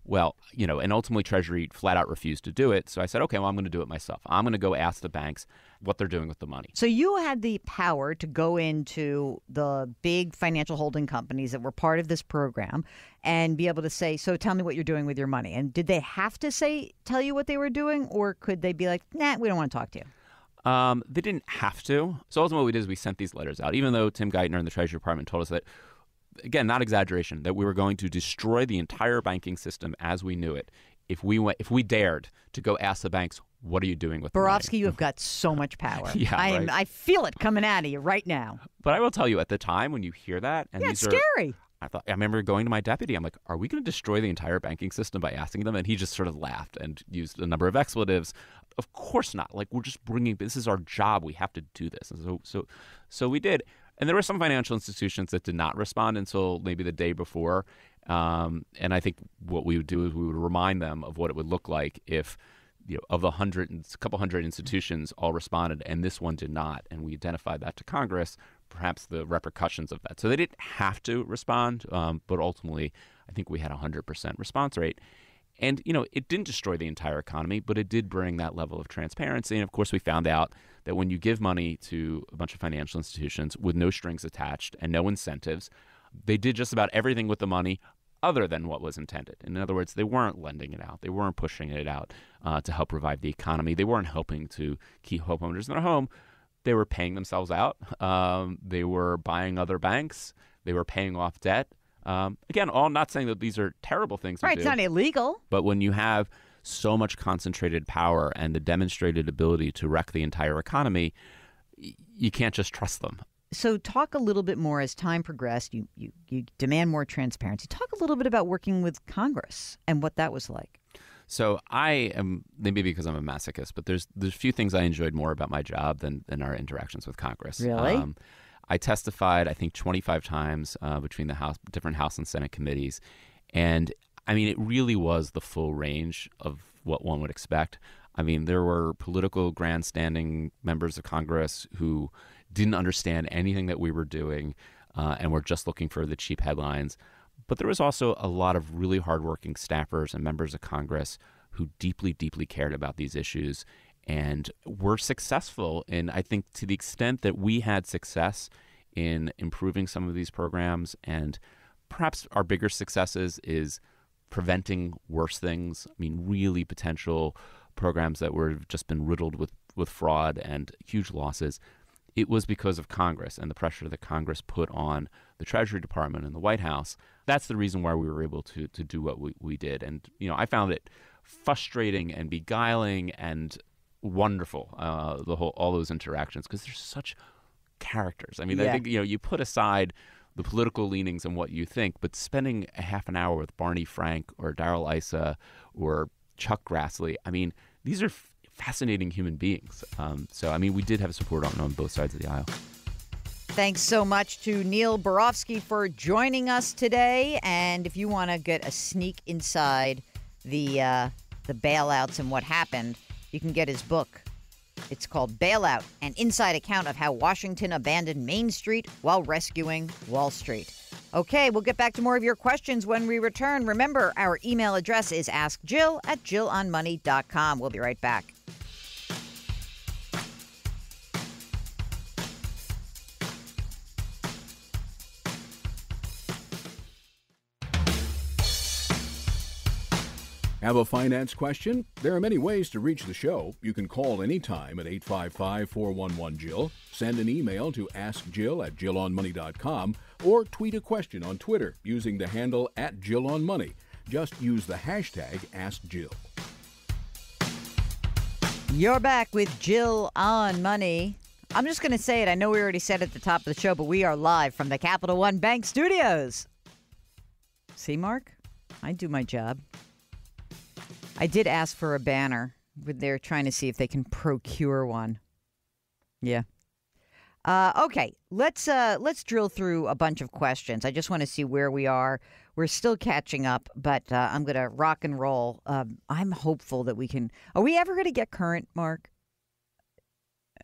Well, and ultimately Treasury flat out refused to do it. So I said, okay, well, I'm going to do it myself. I'm going to go ask the banks what they're doing with the money. So you had the power to go into the big financial holding companies that were part of this program and be able to say, so tell me what you're doing with your money. And did they have to tell you what they were doing, or could they be like, nah, we don't want to talk to you? They didn't have to. So ultimately what we did is we sent these letters out, even though Tim Geithner in the Treasury Department told us that, again, not exaggeration, that we were going to destroy the entire banking system as we knew it if we dared to go ask the banks, what are you doing with the money? Barofsky, you have got so much power. Yeah, right? I feel it coming out of you right now. But I will tell you, at the time when you hear that, and it's scary. I remember going to my deputy. I'm like, are we going to destroy the entire banking system by asking them? And he just sort of laughed and used a number of expletives. Of course not. Like, we're just this is our job. We have to do this. And so we did. And there were some financial institutions that did not respond until maybe the day before. And I think what we would do is we would remind them of what it would look like if, of the couple hundred institutions all responded and this one did not. And we identified that to Congress, perhaps the repercussions of that. So they didn't have to respond, but ultimately I think we had a 100% response rate. And, it didn't destroy the entire economy, but it did bring that level of transparency. And, of course, we found out that when you give money to a bunch of financial institutions with no strings attached and no incentives, they did just about everything with the money other than what was intended. In other words, they weren't lending it out. They weren't pushing it out to help revive the economy. They weren't helping to keep homeowners in their home. They were paying themselves out. They were buying other banks. They were paying off debt. Again, I'm not saying that these are terrible things to do. Right, it's not illegal. But when you have so much concentrated power and the demonstrated ability to wreck the entire economy, you can't just trust them. So talk a little bit more as time progressed. You demand more transparency. Talk a little bit about working with Congress and what that was like. So I am, maybe because I'm a masochist, but there's a few things I enjoyed more about my job than our interactions with Congress. Really? I testified, I think, 25 times between the different House and Senate committees. And, I mean, it really was the full range of what one would expect. I mean, there were political grandstanding members of Congress who didn't understand anything that we were doing and were just looking for the cheap headlines. But there was also a lot of really hardworking staffers and members of Congress who deeply, deeply cared about these issues and were successful in, I think, to the extent that we had success in improving some of these programs. And perhaps our bigger successes is preventing worse things. I mean, really potential programs that were just been riddled with fraud and huge losses. It was because of Congress and the pressure that Congress put on the Treasury Department and the White House. That's the reason why we were able to do what we did. And, I found it frustrating and beguiling and wonderful, all those interactions, because they're such characters. I mean, I think, you put aside the political leanings and what you think, but spending a half an hour with Barney Frank or Darrell Issa or Chuck Grassley, I mean, these are fascinating human beings. So, I mean, we did have support on both sides of the aisle. Thanks so much to Neil Barofsky for joining us today. And if you want to get a sneak inside the bailouts and what happened, you can get his book. It's called Bailout, an inside account of how Washington abandoned Main Street while rescuing Wall Street. Okay, we'll get back to more of your questions when we return. Remember, our email address is askjill@jillonmoney.com. We'll be right back. Have a finance question? There are many ways to reach the show. You can call anytime at 855-411-JILL, send an email to askjill@jillonmoney.com, or tweet a question on Twitter using the handle @JillOnMoney. Just use the hashtag AskJill. You're back with Jill on Money. I'm just going to say it. I know we already said it at the top of the show, but we are live from the Capital One Bank Studios. See, Mark? I do my job. I did ask for a banner. They're trying to see if they can procure one. Yeah. Okay, let's drill through a bunch of questions. I just want to see where we are. We're still catching up, but I'm going to rock and roll. I'm hopeful that we can. Are we ever going to get current, Mark?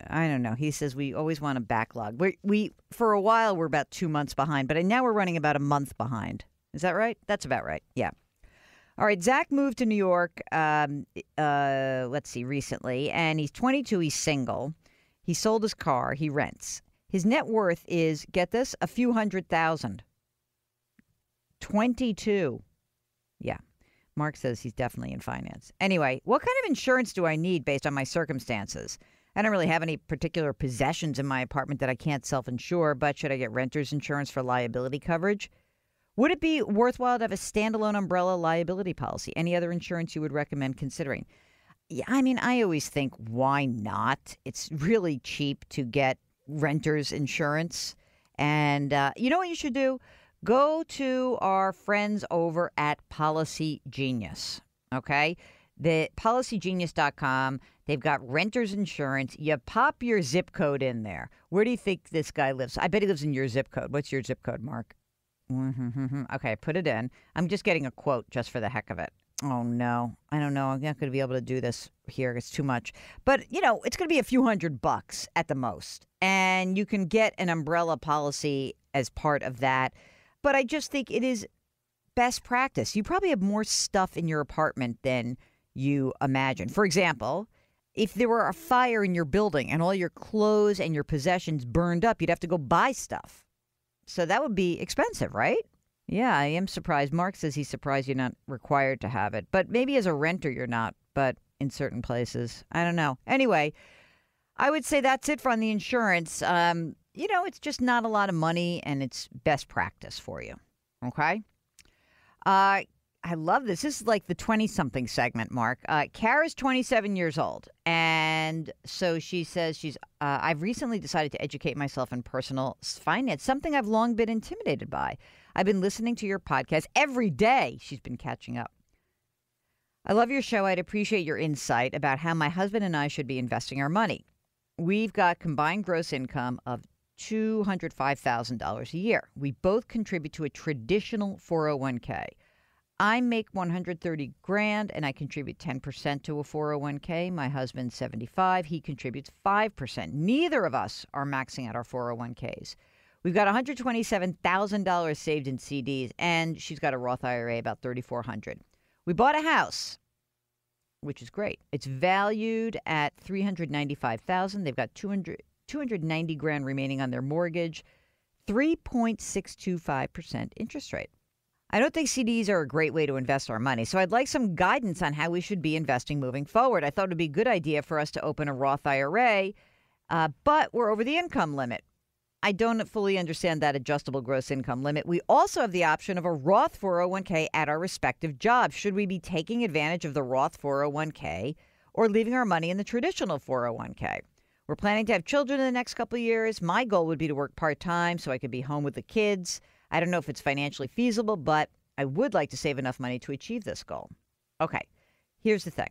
I don't know. He says we always want a backlog. We for a while we're about 2 months behind, but now we're running about a month behind. Is that right? That's about right. Yeah. All right, Zach moved to New York, let's see, recently, and he's 22, he's single. He sold his car, he rents. His net worth is, get this, a few $100,000. 22. Yeah, Mark says he's definitely in finance. Anyway, what kind of insurance do I need based on my circumstances? I don't really have any particular possessions in my apartment that I can't self-insure, but should I get renter's insurance for liability coverage? Would it be worthwhile to have a standalone umbrella liability policy? Any other insurance you would recommend considering? Yeah, I mean, I always think, why not? It's really cheap to get renter's insurance. And you know what you should do? Go to our friends over at Policy Genius, okay? The policygenius.com. They've got renter's insurance. You pop your zip code in there. Where do you think this guy lives? I bet he lives in your zip code. What's your zip code, Mark? Okay, put it in. I'm just getting a quote just for the heck of it. Oh, no. I don't know. I'm not going to be able to do this here. It's too much. But, it's going to be a few $100 at the most. And you can get an umbrella policy as part of that. But I just think it is best practice. You probably have more stuff in your apartment than you imagine. For example, if there were a fire in your building and all your clothes and your possessions burned up, you'd have to go buy stuff. So that would be expensive, right? Yeah, I am surprised. Mark says he's surprised you're not required to have it. But maybe as a renter you're not, but in certain places. I don't know. Anyway, I would say that's it on the insurance. It's just not a lot of money, and it's best practice for you. Okay? I love this. This is like the 20-something segment, Mark. Kara's 27 years old, and so she says I've recently decided to educate myself in personal finance, something I've long been intimidated by. I've been listening to your podcast every day. She's been catching up. I love your show. I'd appreciate your insight about how my husband and I should be investing our money. We've got combined gross income of $205,000 a year. We both contribute to a traditional 401k. I make $130,000 and I contribute 10% to a 401k. My husband's 75. He contributes 5%. Neither of us are maxing out our 401ks. We've got $127,000 saved in CDs, and she's got a Roth IRA, about $3,400. We bought a house, which is great. It's valued at $395,000. They've got $290,000 remaining on their mortgage, 3.625% interest rate. I don't think CDs are a great way to invest our money, so I'd like some guidance on how we should be investing moving forward. I thought it would be a good idea for us to open a Roth IRA, but we're over the income limit. I don't fully understand that adjustable gross income limit. We also have the option of a Roth 401k at our respective jobs. Should we be taking advantage of the Roth 401k or leaving our money in the traditional 401k? We're planning to have children in the next couple of years. My goal would be to work part-time so I could be home with the kids. I don't know if it's financially feasible, but I would like to save enough money to achieve this goal. Okay, here's the thing.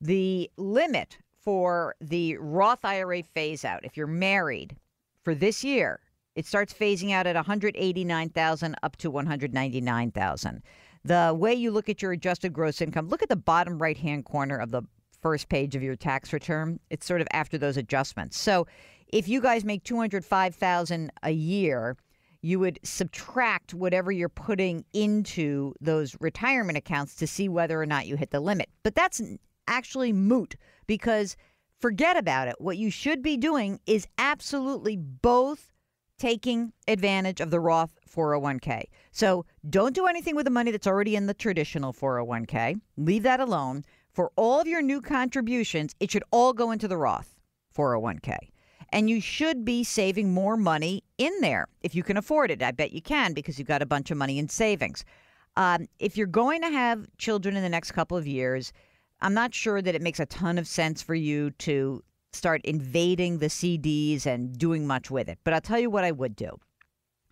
The limit for the Roth IRA phase out, if you're married for this year, it starts phasing out at $189,000 up to $199,000. The way you look at your adjusted gross income, look at the bottom right-hand corner of the first page of your tax return. It's sort of after those adjustments. So if you guys make $205,000 a year, you would subtract whatever you're putting into those retirement accounts to see whether or not you hit the limit. But that's actually moot because forget about it. What you should be doing is absolutely both taking advantage of the Roth 401k. So don't do anything with the money that's already in the traditional 401k. Leave that alone. For all of your new contributions, it should all go into the Roth 401k. And you should be saving more money in there if you can afford it. I bet you can because you've got a bunch of money in savings. If you're going to have children in the next couple of years, I'm not sure that it makes a ton of sense for you to start invading the CDs and doing much with it. But I'll tell you what I would do.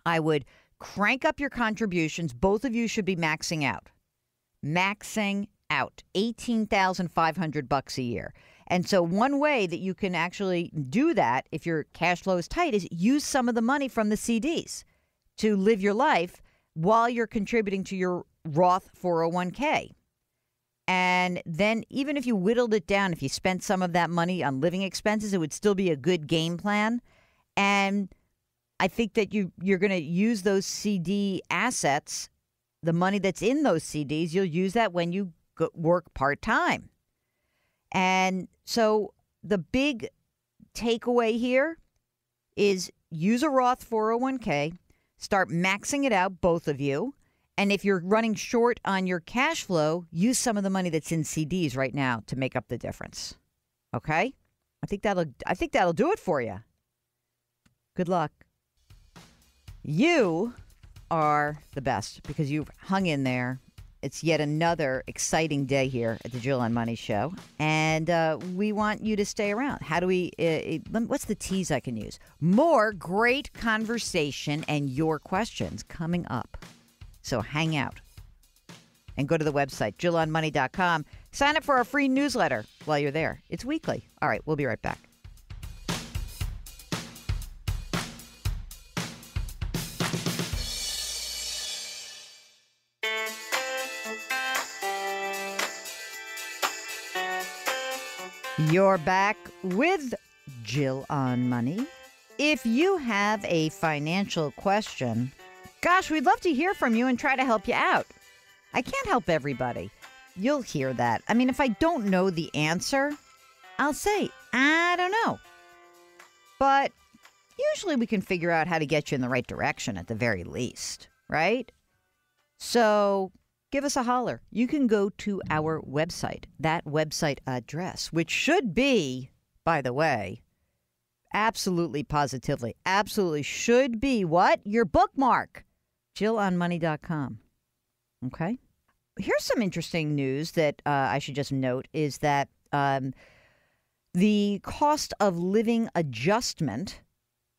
I would crank up your contributions. Both of you should be maxing out. Maxing out $18,500 a year. And so one way that you can actually do that if your cash flow is tight is use some of the money from the CDs to live your life while you're contributing to your Roth 401k. And then even if you whittled it down, if you spent some of that money on living expenses, it would still be a good game plan. And I think that you're going to use those CD assets, the money that's in those CDs, you'll use that when you work part-time. And so the big takeaway here is use a Roth 401k, start maxing it out, both of you. And if you're running short on your cash flow, use some of the money that's in CDs right now to make up the difference. Okay? I think that'll do it for you. Good luck. You are the best because you've hung in there. It's yet another exciting day here at the Jill on Money Show, and we want you to stay around. How do we, what's the tease I can use? More great conversation and your questions coming up. So hang out and go to the website, JillOnMoney.com. Sign up for our free newsletter while you're there. It's weekly. All right, we'll be right back. You're back with Jill on Money. If you have a financial question, gosh, we'd love to hear from you and try to help you out. I can't help everybody. You'll hear that. I mean, if I don't know the answer, I'll say, I don't know. But usually we can figure out how to get you in the right direction at the very least, right? So give us a holler. You can go to our website, that website address, which should be, by the way, absolutely positively, absolutely should be what? Your bookmark. JillOnMoney.com. Okay. Here's some interesting news that I should just note is that the cost of living adjustment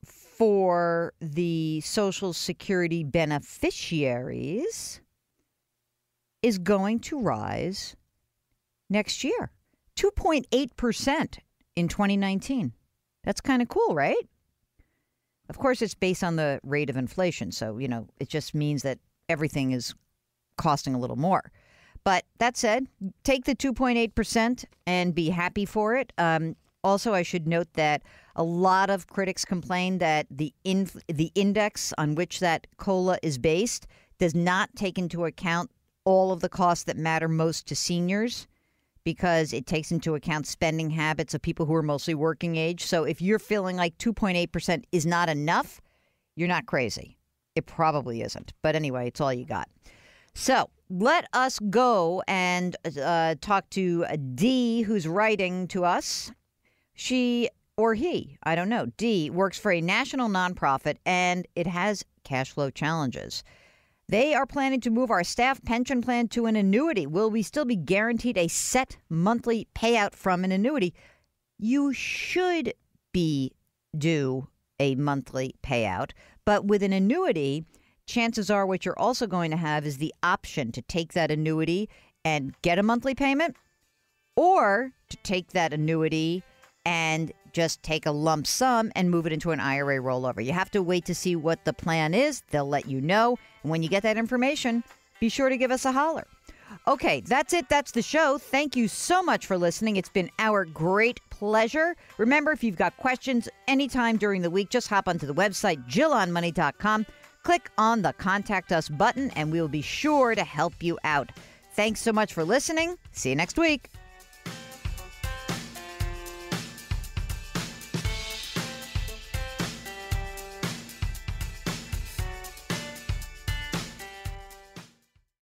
for the Social Security beneficiaries is going to rise next year, 2.8% in 2019. That's kind of cool, right? Of course, it's based on the rate of inflation. So, it just means that everything is costing a little more. But that said, take the 2.8% and be happy for it. Also, I should note that a lot of critics complain that the index on which that COLA is based does not take into account all of the costs that matter most to seniors, because it takes into account spending habits of people who are mostly working age. So if you're feeling like 2.8% is not enough, you're not crazy. It probably isn't. But anyway, it's all you got. So let us go and talk to Dee, who's writing to us. She or he, I don't know. Dee works for a national nonprofit, and it has cash flow challenges. They are planning to move our staff pension plan to an annuity. Will we still be guaranteed a set monthly payout from an annuity? You should be due a monthly payout, but with an annuity, chances are what you're also going to have is the option to take that annuity and get a monthly payment, or to take that annuity and just take a lump sum and move it into an IRA rollover. You have to wait to see what the plan is. They'll let you know. And when you get that information, be sure to give us a holler. Okay, that's it. That's the show. Thank you so much for listening. It's been our great pleasure. Remember, if you've got questions anytime during the week, just hop onto the website, JillOnMoney.com. Click on the Contact Us button, and we will be sure to help you out. Thanks so much for listening. See you next week.